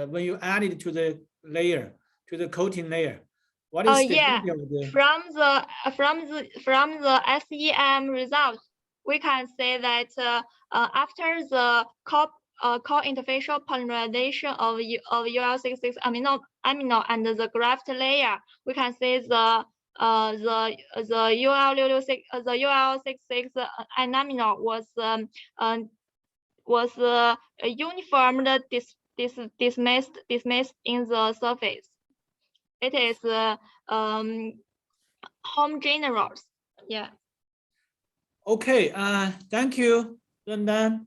Speaker 1: when you add it to the layer, to the coating layer? What is stability of the
Speaker 4: from the SEM results, we can say that after the co-interfacial polymerization of UL66 amino and the graft layer, we can say the UL66 amino was uniformly dismissed in the surface. It is homogeneous. Yeah.
Speaker 1: Okay, thank you, Rendan.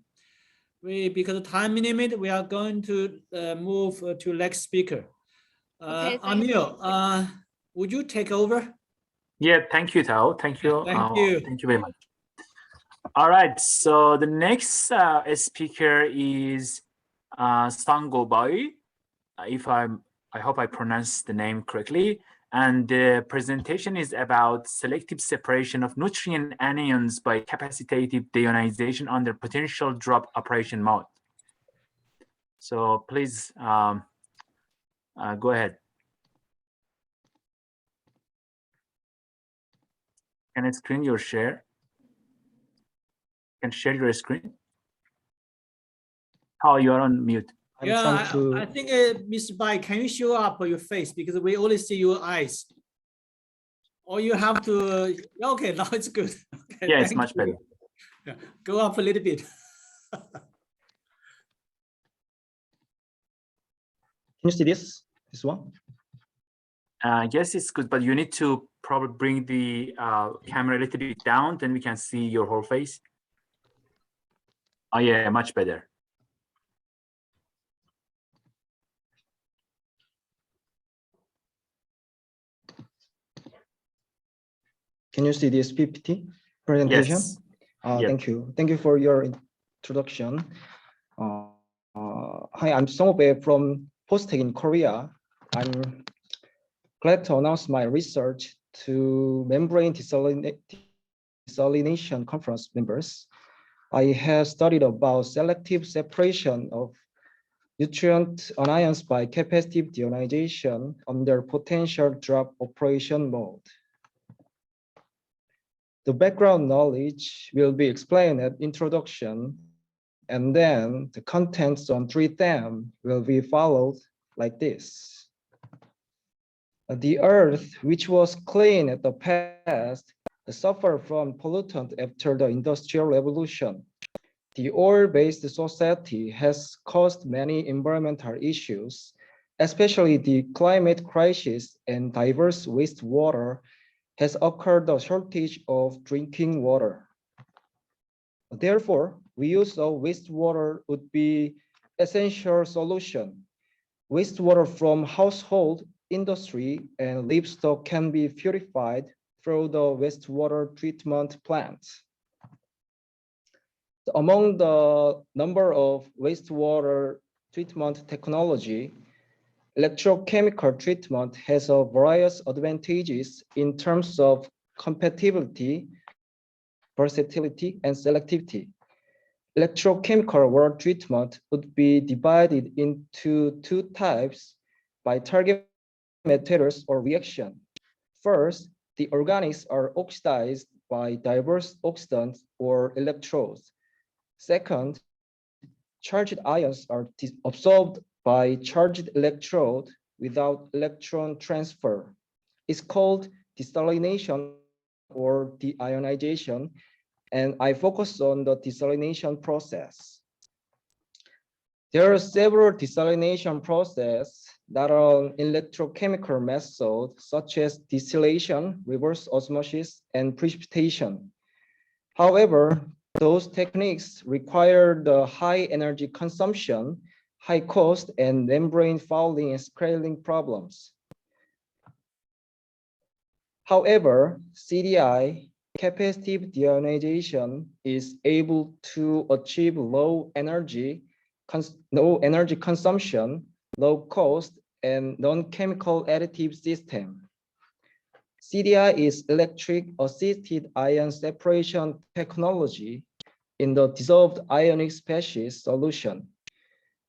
Speaker 1: Because of time limit, we are going to move to next speaker.
Speaker 4: Okay,
Speaker 1: Amir, would you take over?
Speaker 3: Yeah, thank you, Tao. Thank you.
Speaker 1: Thank you.
Speaker 3: Thank you very much. All right, so the next speaker is Sango Bai. I hope I pronounced the name correctly. And the presentation is about selective separation of nutrient anions by capacitative deionization under potential drop operation mode. So please go ahead. Can I screen your share? Can share your screen? Oh, you are on mute.
Speaker 1: Yeah, I think Mr. Bai, can you show up your face because we only see your eyes. Or you have to. Okay, now it's good. Okay,
Speaker 3: yeah, it's much better.
Speaker 1: Yeah, go up a little bit.
Speaker 5: Can you see this one?
Speaker 3: Yes, it's good, but you need to probably bring the camera a little bit down, then we can see your whole face. Oh yeah, much better.
Speaker 5: Can you see this PPT presentation?
Speaker 3: Yes.
Speaker 5: Yep. Thank you. Thank you for your introduction. Hi, I'm Song-Bae from Posttech in Korea. I'm glad to announce my research to membrane desalination conference members. I have studied about selective separation of nutrient anions by capacitive deionization under potential drop operation mode. The background knowledge will be explained at introduction, and then the contents on 3 them will be followed like this. The earth, which was clean at the past, suffered from pollutant after the Industrial Revolution. The oil-based society has caused many environmental issues, especially the climate crisis and diverse wastewater has occurred a shortage of drinking water. Therefore, reuse of wastewater would be essential solution. Wastewater from household, industry, and livestock can be purified through the wastewater treatment plants. Among the number of wastewater treatment technology, electrochemical treatment has various advantages in terms of compatibility, versatility, and selectivity. Electrochemical water treatment would be divided into 2 types by target materials or reaction. First, the organics are oxidized by diverse oxidants or electrodes. Second, charged ions are absorbed by charged electrode without electron transfer. It's called desalination or deionization, and I focus on the desalination process. There are several desalination processes that are electrochemical methods such as distillation, reverse osmosis, and precipitation. However, those techniques require the high energy consumption, high cost, and membrane fouling and scaling problems. However, CDI, capacitive deionization, is able to achieve low energy consumption, low cost, and non-chemical additive system. CDI is electric assisted ion separation technology in the dissolved ionic species solution.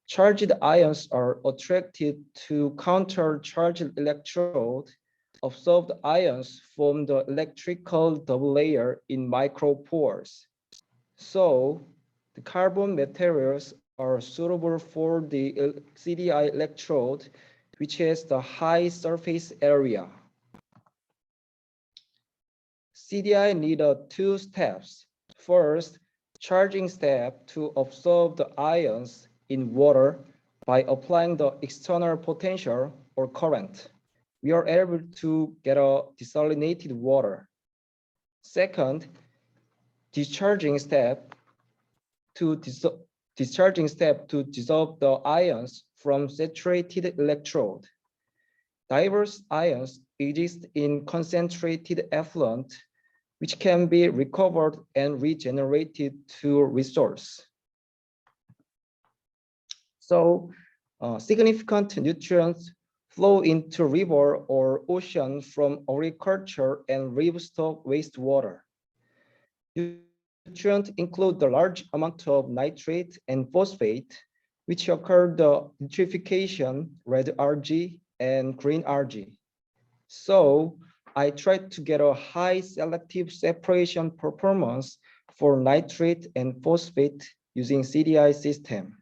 Speaker 5: Charged ions are attracted to counter-charged electrode. Absorbed ions form the electrical double layer in micropores. So the carbon materials are suitable for the CDI electrode, which has the high surface area. CDI need two steps. First, charging step to absorb the ions in water by applying the external potential or current. We are able to get a desalinated water. Second, discharging step to dissolve the ions from saturated electrode. Diverse ions exist in concentrated effluent, which can be recovered and regenerated to resource. So significant nutrients flow into river or ocean from agriculture and livestock wastewater. Nutrients include the large amount of nitrate and phosphate, which occur the nitrification, red algae and green algae. So I tried to get a high selective separation performance for nitrate and phosphate using CDI system.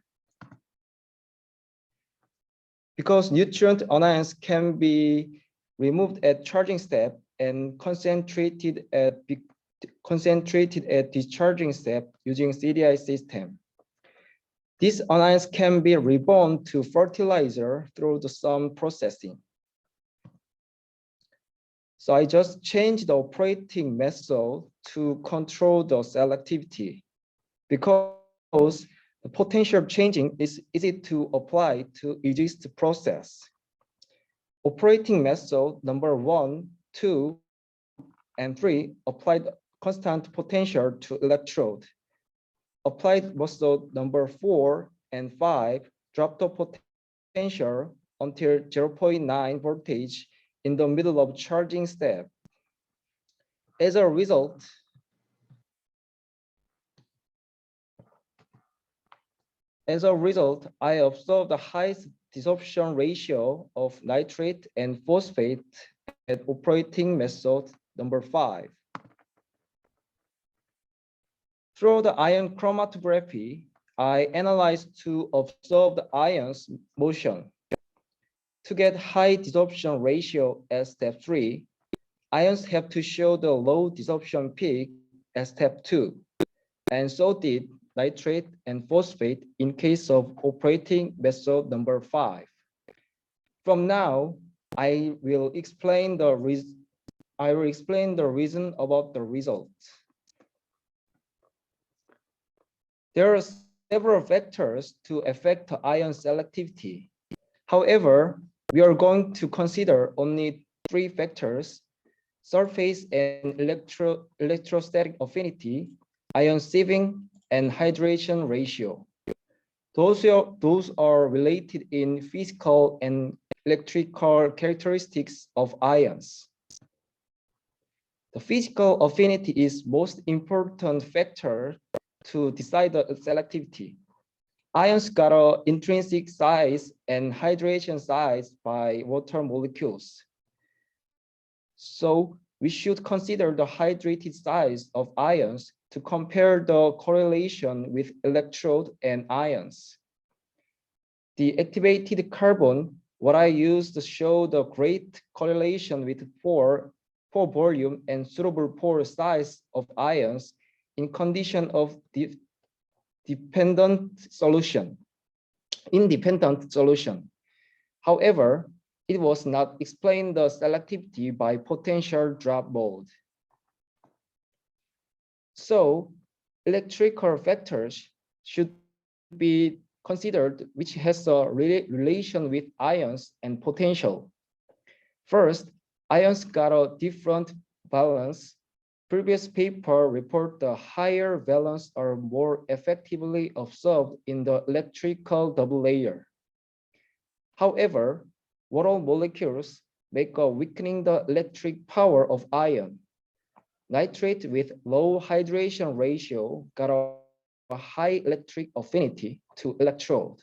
Speaker 5: Because nutrient anions can be removed at charging step and concentrated at discharging step using CDI system. These anions can be reborn to fertilizer through some processing. So I just changed the operating method to control the selectivity because the potential changing is easy to apply to exist process. Operating method number 1, 2, and 3 applied constant potential to electrode. Applied method number 4 and 5 dropped the potential until 0.9 voltage in the middle of charging step. As a result, I observed the highest desorption ratio of nitrate and phosphate at operating method number 5. Through the ion chromatography, I analyzed to observe the ions motion. To get high desorption ratio at step 3, ions have to show the low desorption peak at step 2, and so did nitrate and phosphate in case of operating method number 5. From now, I will explain the reason about the results. There are several factors to affect ion selectivity. However, we are going to consider only 3 factors: surface and electrostatic affinity, ion sieving, and hydration ratio. Those are related in physical and electrical characteristics of ions. The physical affinity is most important factor to decide the selectivity. Ions got an intrinsic size and hydration size by water molecules. So we should consider the hydrated size of ions to compare the correlation with electrode and ions. The activated carbon, what I used to show the great correlation with pore volume and suitable pore size of ions in condition of independent solution. However, it was not explained the selectivity by potential drop mode. So electrical factors should be considered which has a relation with ions and potential. First, ions got a different valence. Previous paper report the higher valence are more effectively absorbed in the electrical double layer. However, water molecules make a weakening the electric power of ion. Nitrate with low hydration ratio got a high electric affinity to electrode.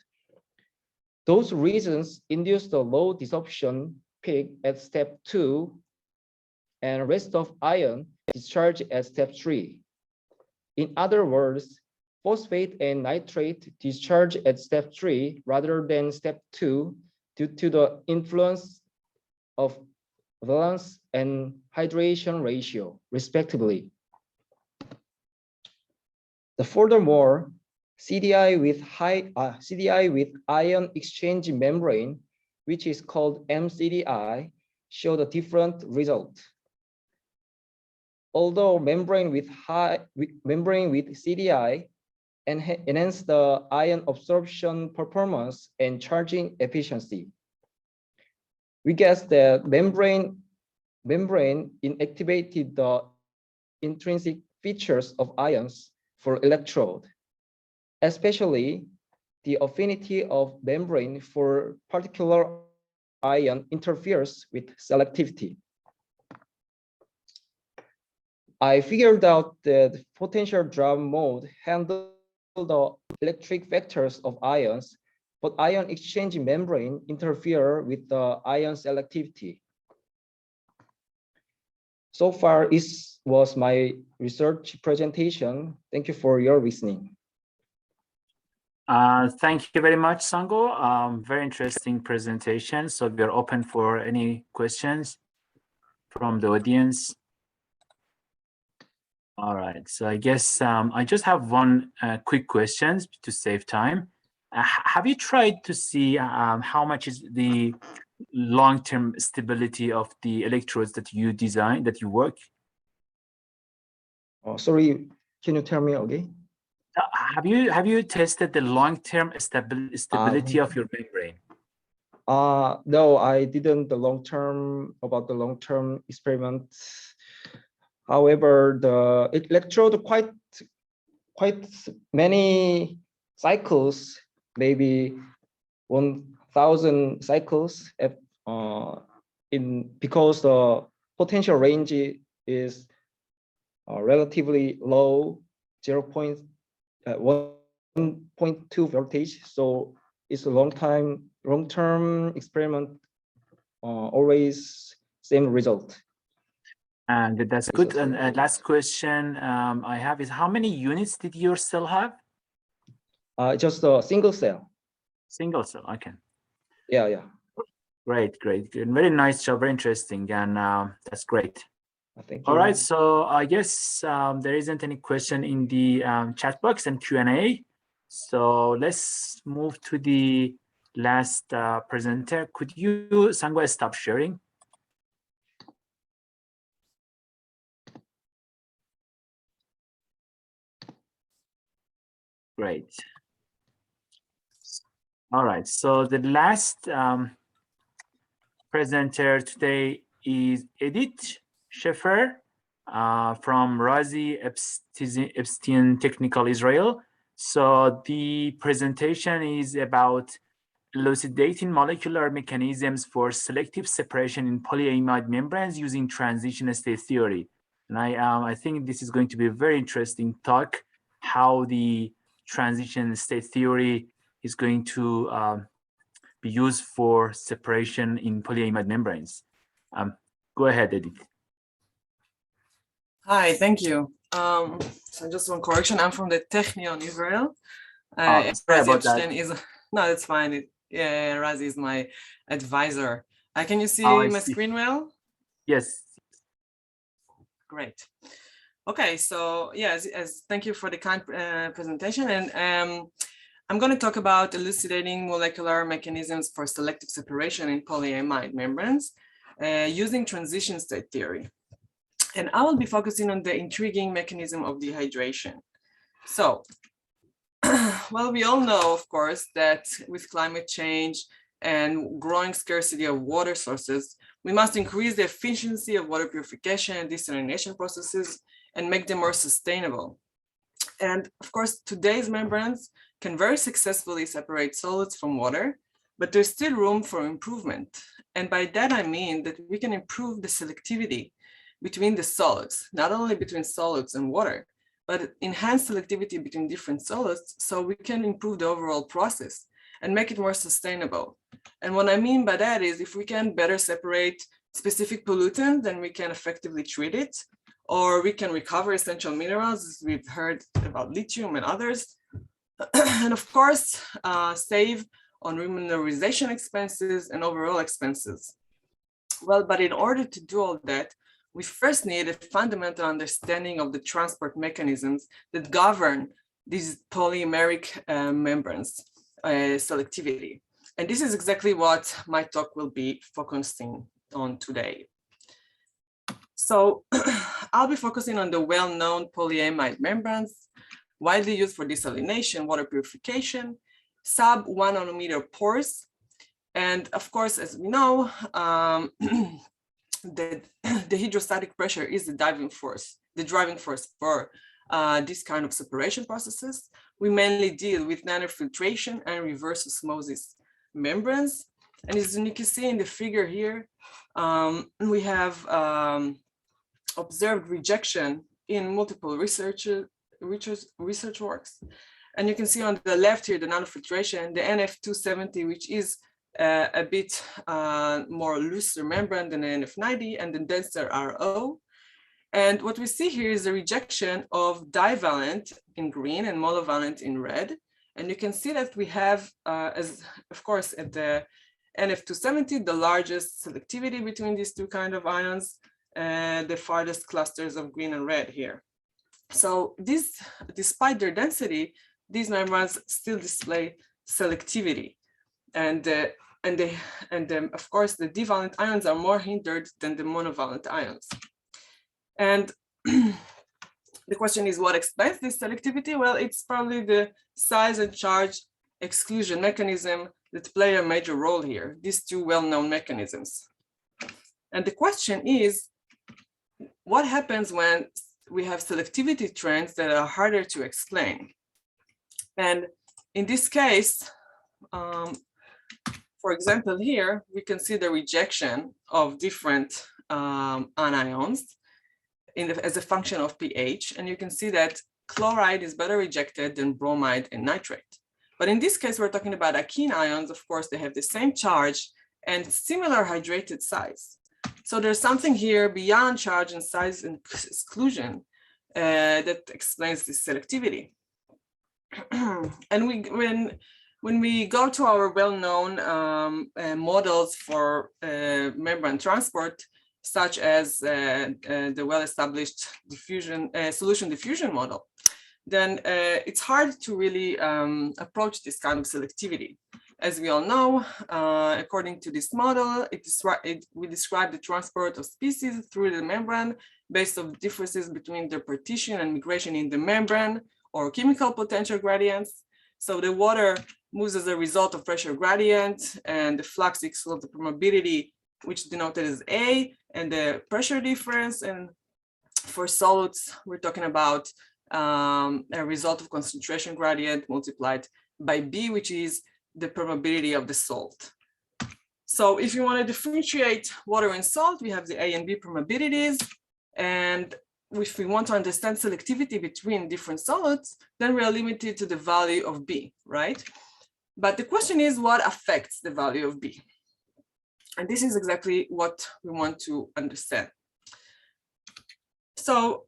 Speaker 5: Those reasons induce the low desorption peak at step 2 and rest of ion discharge at step 3. In other words, phosphate and nitrate discharge at step 3 rather than step 2 due to the influence of valence and hydration ratio, respectively. Furthermore, CDI with ion exchange membrane, which is called MCDI, showed a different result. Although membrane with CDI enhance the ion absorption performance and charging efficiency, we guess that membrane inactivated the intrinsic features of ions for electrode, especially the affinity of membrane for particular ion interferes with selectivity. I figured out that potential drop mode handle the electric vectors of ions, but ion exchange membrane interfere with the ion selectivity. So far, this was my research presentation. Thank you for your listening.
Speaker 3: Thank you very much, Sango. Very interesting presentation. So we are open for any questions from the audience. All right, so I guess I just have one quick question to save time. Have you tried to see how much is the long-term stability of the electrodes that you design, that you work?
Speaker 5: Oh, sorry, can you tell me again?
Speaker 3: Have you tested the long-term stability of your membrane?
Speaker 5: No, I didn't about the long-term experiment. However, the electrode quite many cycles, maybe 1,000 cycles because the potential range is relatively low, 1.2 voltage. So it's a long-term experiment, always same result.
Speaker 3: And that's good. And last question I have is, how many units did your cell have?
Speaker 5: Just a single cell.
Speaker 3: Single cell, okay.
Speaker 5: Yeah.
Speaker 3: Great. Very nice job, very interesting, and that's great.
Speaker 5: Thank you.
Speaker 3: All right, so I guess there isn't any question in the chat box and Q&A. So let's move to the last presenter. Could you, Sango, stop sharing? Great. All right, so the last presenter today is Edith Schaefer from Razi Epstein Technical Israel. So the presentation is about elucidating molecular mechanisms for selective separation in polyamide membranes using transition state theory. And I think this is going to be a very interesting talk, how the transition state theory is going to be used for separation in polyamide membranes. Go ahead, Edith.
Speaker 6: Hi, thank you. So just one correction, I'm from the Technion Israel.
Speaker 3: Sorry about that.
Speaker 6: No, it's fine. Razi is my advisor. Can you see my screen well?
Speaker 3: Yes.
Speaker 6: Great. Okay, so yes, thank you for the kind presentation. And I'm going to talk about elucidating molecular mechanisms for selective separation in polyamide membranes using transition state theory. And I will be focusing on the intriguing mechanism of dehydration. So, well, we all know, of course, that with climate change and growing scarcity of water sources, we must increase the efficiency of water purification and desalination processes and make them more sustainable. And of course, today's membranes can very successfully separate solids from water, but there's still room for improvement. And by that, I mean that we can improve the selectivity between the solids, not only between solids and water, but enhance selectivity between different solids so we can improve the overall process and make it more sustainable. And what I mean by that is if we can better separate specific pollutants, then we can effectively treat it. or we can recover essential minerals, as we've heard about lithium and others. And of course, save on remineralization expenses and overall expenses. Well, but in order to do all that, we first need a fundamental understanding of the transport mechanisms that govern these polymeric membranes, selectivity. And this is exactly what my talk will be focusing on today. So I'll be focusing on the well-known polyamide membranes, widely used for desalination, water purification, sub 1 nanometer pores. And of course, as we know, the hydrostatic pressure is the driving force for this kind of separation processes. We mainly deal with nanofiltration and reverse osmosis membranes. And as you can see in the figure here, we have observed rejection in multiple research works. And you can see on the left here, the nanofiltration, the NF270, which is a bit more looser membrane than the NF90 and the denser RO. And what we see here is a rejection of divalent in green and monovalent in red. And you can see that we have, as of course, at the NF270, the largest selectivity between these two kind of ions, the farthest clusters of green and red here. So these, despite their density, these membranes still display selectivity. And of course, the divalent ions are more hindered than the monovalent ions. And the question is, what explains this selectivity? Well, it's probably the size and charge exclusion mechanism that play a major role here, these two well-known mechanisms. And the question is, what happens when we have selectivity trends that are harder to explain? And in this case, for example, here, we can see the rejection of different anions as a function of pH. And you can see that chloride is better rejected than bromide and nitrate. But in this case, we're talking about alkene ions. Of course, they have the same charge and similar hydrated size. So there's something here beyond charge and size and exclusion that explains this selectivity. And when we go to our well-known models for membrane transport, such as the well-established solution diffusion model, then it's hard to really approach this kind of selectivity. As we all know, according to this model, we describe the transport of species through the membrane based on differences between their partition and migration in the membrane or chemical potential gradients. So the water moves as a result of pressure gradient, and the flux equals the permeability, which denoted as A, and the pressure difference. And for solids, we're talking about a result of concentration gradient multiplied by B, which is the permeability of the salt. So if you want to differentiate water and salt, we have the A and B permeabilities. And if we want to understand selectivity between different solids, then we are limited to the value of B, right? But the question is, what affects the value of B? And this is exactly what we want to understand. So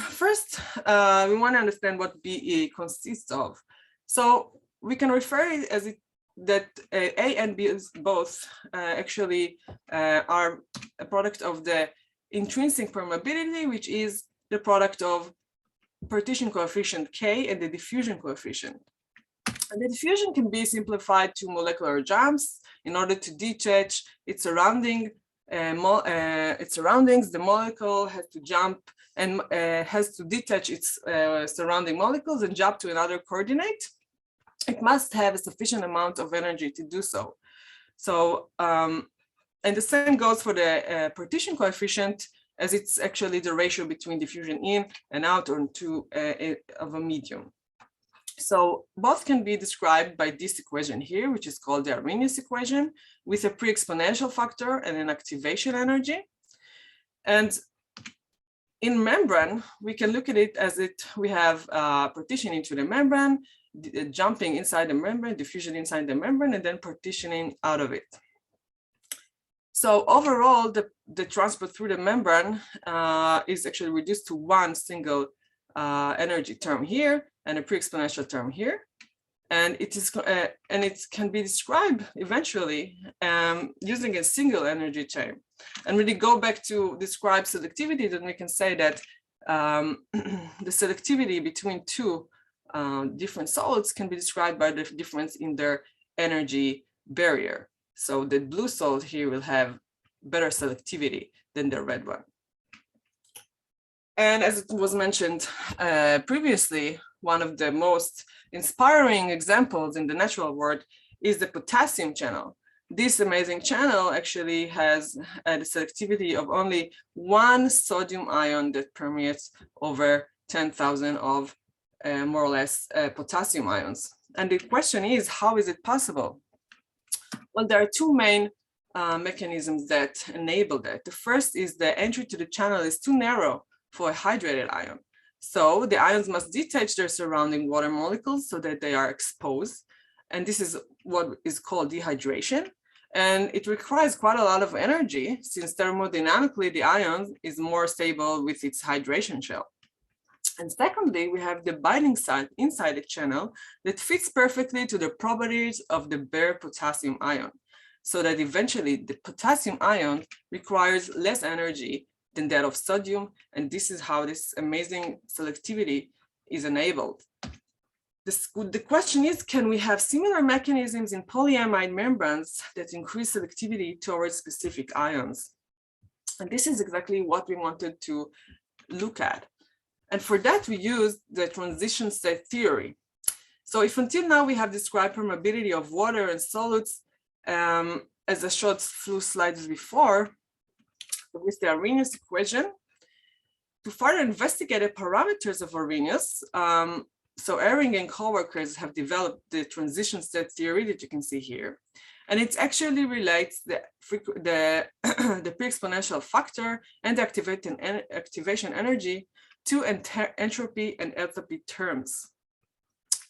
Speaker 6: first, we want to understand what BE consists of. So we can refer it as that A and B is both actually are a product of the intrinsic permeability, which is the product of partition coefficient K and the diffusion coefficient. And the diffusion can be simplified to molecular jumps in order to detach its surroundings. The molecule has to jump and has to detach its surrounding molecules and jump to another coordinate. It must have a sufficient amount of energy to do so. So, and the same goes for the partition coefficient, as it's actually the ratio between diffusion in and out onto of a medium. So both can be described by this equation here, which is called the Arrhenius equation, with a pre-exponential factor and an activation energy. And in membrane, we can look at it as we have partition into the membrane, jumping inside the membrane, diffusion inside the membrane, and then partitioning out of it. So overall, the transport through the membrane is actually reduced to one single energy term here and a pre-exponential term here. And it can be described eventually using a single energy chain. And when we go back to describe selectivity, then we can say that the selectivity between two different solids can be described by the difference in their energy barrier. So the blue solid here will have better selectivity than the red one. And as it was mentioned previously, one of the most inspiring examples in the natural world is the potassium channel. This amazing channel actually has the selectivity of only one sodium ion that permeates over 10,000 of more or less potassium ions. And the question is, how is it possible? Well, there are two main mechanisms that enable that. The first is the entry to the channel is too narrow for a hydrated ion. So the ions must detach their surrounding water molecules so that they are exposed. And this is what is called dehydration. And it requires quite a lot of energy since thermodynamically the ion is more stable with its hydration shell. And secondly, we have the binding site inside the channel that fits perfectly to the properties of the bare potassium ion, so that eventually the potassium ion requires less energy than that of sodium. And this is how this amazing selectivity is enabled. The question is, can we have similar mechanisms in polyamide membranes that increase selectivity towards specific ions? And this is exactly what we wanted to look at. And for that, we used the transition state theory. So if until now we have described permeability of water and solids, as I showed few slides before, with the Arrhenius equation, to further investigate the parameters of Arrhenius, so Ehring and co-workers have developed the transition state theory that you can see here. And it actually relates the pre-exponential factor and the activation energy to entropy and enthalpy terms.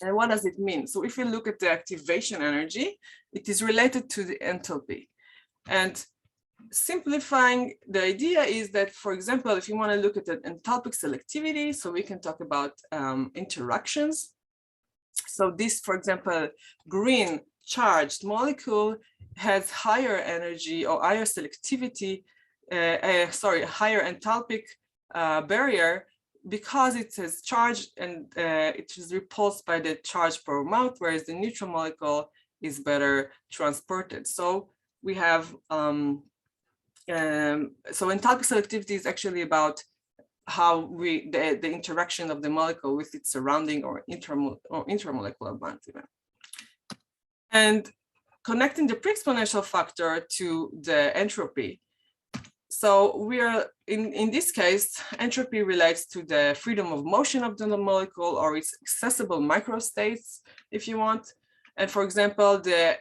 Speaker 6: And what does it mean? So if you look at the activation energy, it is related to the enthalpy. And simplifying the idea is that, for example, if you want to look at the enthalpic selectivity, so we can talk about interactions. So this, for example, green charged molecule has higher energy or higher selectivity, higher enthalpic barrier, because it has charge and it is repulsed by the charge per mouth, whereas the neutral molecule is better transported. So we have, so enthalpic selectivity is actually about how the interaction of the molecule with its surrounding or intermolecular bonds even. And connecting the pre-exponential factor to the entropy. So we are, in this case, entropy relates to the freedom of motion of the molecule or its accessible microstates, if you want. And for example, the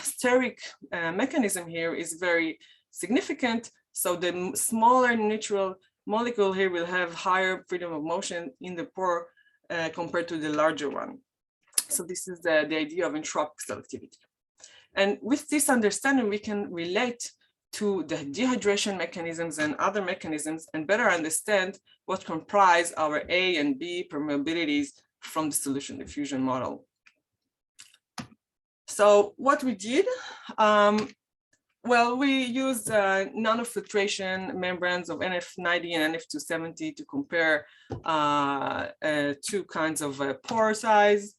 Speaker 6: steric mechanism here is very significant. So the smaller neutral molecule here will have higher freedom of motion in the pore compared to the larger one. So this is the idea of entropic selectivity. And with this understanding, we can relate to the dehydration mechanisms and other mechanisms and better understand what comprise our A and B permeabilities from the solution diffusion model. So what we did, well, we used nanofiltration membranes of NF90 and NF270 to compare two kinds of pore size.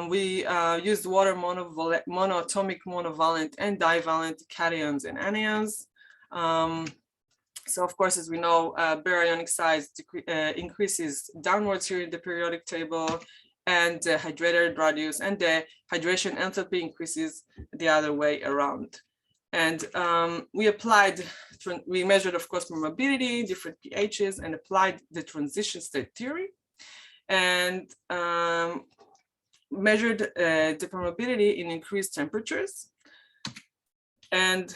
Speaker 6: We used water monoatomic, monovalent, and divalent cations and anions. So of course, as we know, baryonic size increases downwards here in the periodic table, and the hydrated radius and the hydration enthalpy increases the other way around. And we measured, of course, permeability, different pHs, and applied the transition state theory, and measured the permeability in increased temperatures, and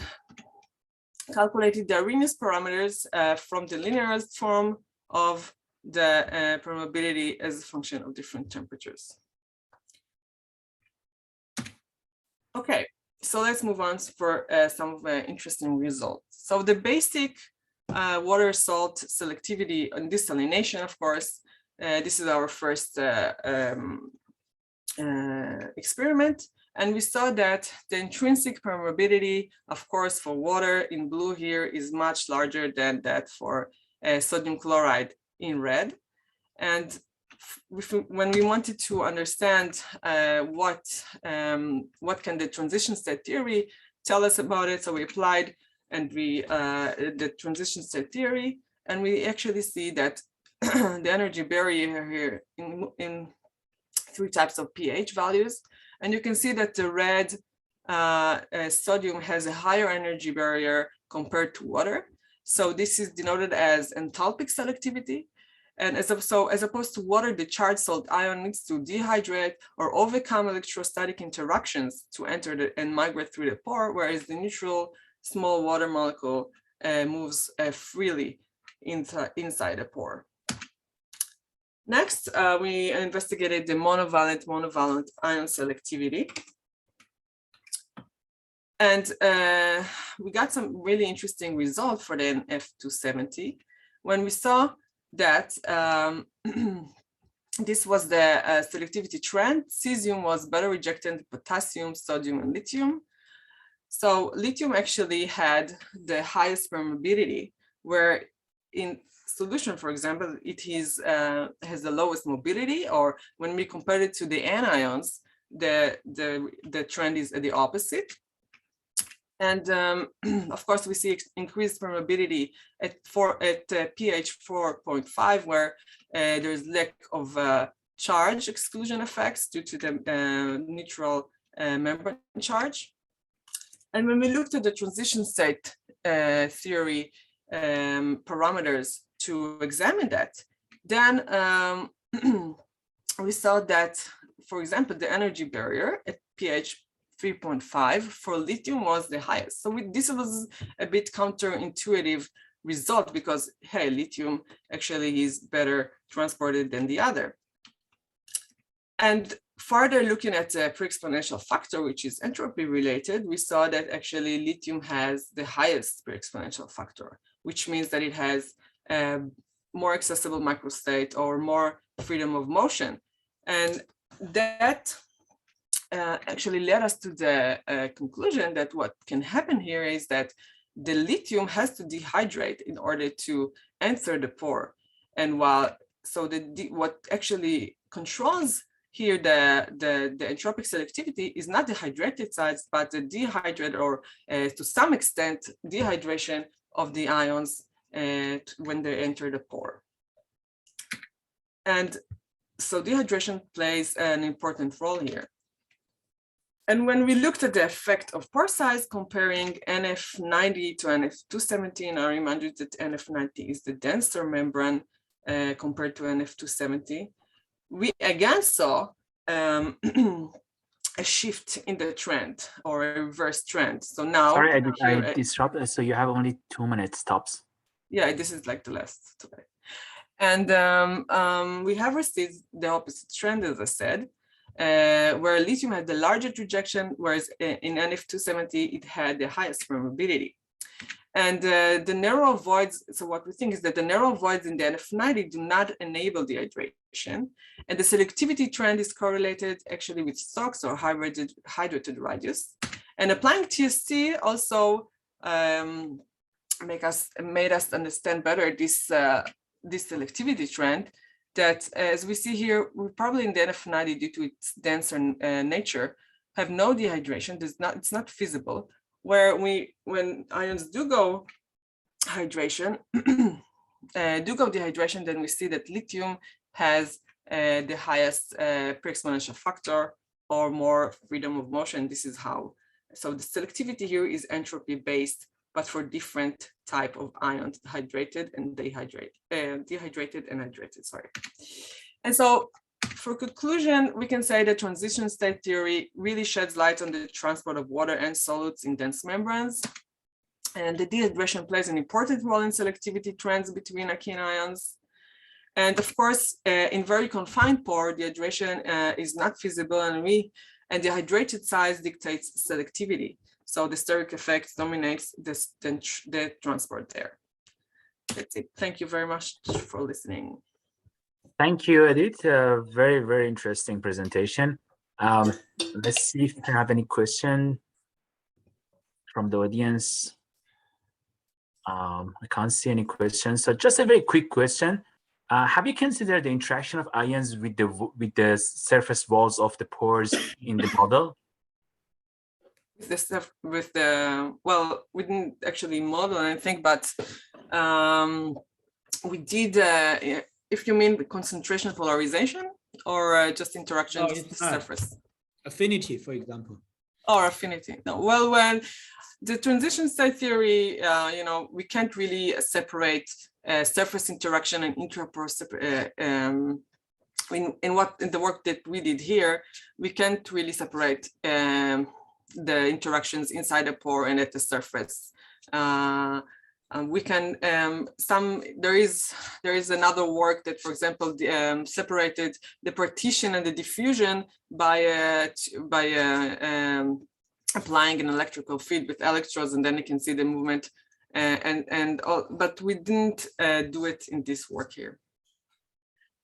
Speaker 6: calculated the Arrhenius parameters from the linearized form of the permeability as a function of different temperatures. Okay, So let's move on for some of the interesting results. So the basic water salt selectivity and desalination, of course, this is our first experiment. And we saw that the intrinsic permeability, of course, for water in blue here is much larger than that for sodium chloride in red. And when we wanted to understand what can the transition state theory tell us about it, so we applied and we the transition state theory, and we actually see that the energy barrier here in 3 types of pH values, and you can see that the red sodium has a higher energy barrier compared to water. So this is denoted as enthalpic selectivity. And as opposed to water, the charged salt ion needs to dehydrate or overcome electrostatic interactions to enter and migrate through the pore, whereas the small water molecule moves freely inside the pore. Next, we investigated the monovalent ion selectivity. And we got some really interesting results for the NF270 when we saw that this was the selectivity trend. Cesium was better rejected than potassium, sodium, and lithium. So lithium actually had the highest permeability, where in solution, for example, it is has the lowest mobility, or when we compare it to the anions, the trend is the opposite. And of course, we see increased permeability at pH 4.5, where there's lack of charge exclusion effects due to the neutral membrane charge. And when we looked at the transition state theory parameters to examine that, then we saw that, for example, the energy barrier at pH 3.5 for lithium was the highest. So this was a bit counterintuitive result because, hey, lithium actually is better transported than the other. And further looking at the pre-exponential factor, which is entropy related, we saw that actually lithium has the highest pre-exponential factor, which means that it has more accessible microstate or more freedom of motion. And that actually led us to the conclusion that what can happen here is that the lithium has to dehydrate in order to enter the pore. And what actually controls here the entropic selectivity is not the hydrated sites, but the dehydrated, or to some extent, dehydration of the ions when they enter the pore. And so dehydration plays an important role here. And when we looked at the effect of pore size comparing NF90 to NF270, and I remind you that NF90 is the denser membrane compared to NF270, we again saw a shift in the trend, or a reverse trend. So now— Sorry,
Speaker 3: I disrupted, so you have only 2 minutes tops.
Speaker 6: Yeah, this is like the last today. And we have received the opposite trend, as I said, where lithium had the largest rejection, whereas in NF270, it had the highest permeability. And the narrow voids, so what we think is that the narrow voids in the NF90 do not enable dehydration. And the selectivity trend is correlated actually with SOX, or hydrated radius. And applying TST also made us understand better this selectivity trend, that as we see here, we probably in the NF90, due to its denser nature, have no dehydration. It's not feasible. Where when ions do go dehydration, then we see that lithium has the highest pre-exponential factor, or more freedom of motion. This is how. So the selectivity here is entropy based, but for different type of ions, hydrated and dehydrated, dehydrated and hydrated, sorry. And so for conclusion, we can say that transition state theory really sheds light on the transport of water and solutes in dense membranes. And the dehydration plays an important role in selectivity trends between alkene ions. And of course, in very confined pore, dehydration is not feasible. And we and the hydrated size dictates selectivity. So the steric effect dominates the transport there. That's it. Thank you very much for listening.
Speaker 3: Thank you, Edith. Very, very interesting presentation. Let's see if you have any question from the audience. I can't see any questions. So just a very quick question. Have you considered the interaction of ions with the surface walls of the pores in the model?
Speaker 6: Well, we didn't actually model anything, but we did. If you mean the concentration polarization or just interaction with the surface,
Speaker 1: affinity, for example,
Speaker 6: or affinity. No, well, when the transition state theory, we can't really separate surface interaction and intrapore. In the work that we did here, we can't really separate the interactions inside a pore and at the surface. We can there is another work that, for example, separated the partition and the diffusion by applying an electrical field with electrodes, and then you can see the movement. But we didn't do it in this work here.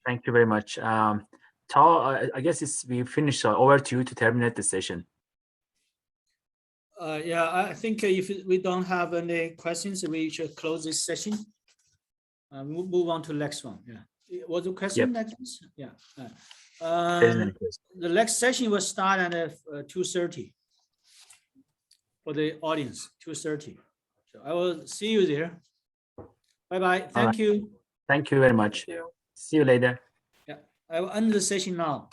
Speaker 3: Thank you very much. Tal, I guess we finished. Over to you to terminate the session.
Speaker 1: Yeah, I think if we don't have any questions, we should close this session. We'll move on to the next one. Yeah, was the question next? Yeah. The next session will start at 2:30 for the audience. 2:30. So I will see you there. Bye bye. Thank you.
Speaker 3: Thank you very much.
Speaker 6: Thank you.
Speaker 3: See you later.
Speaker 1: Yeah, I will end the session now.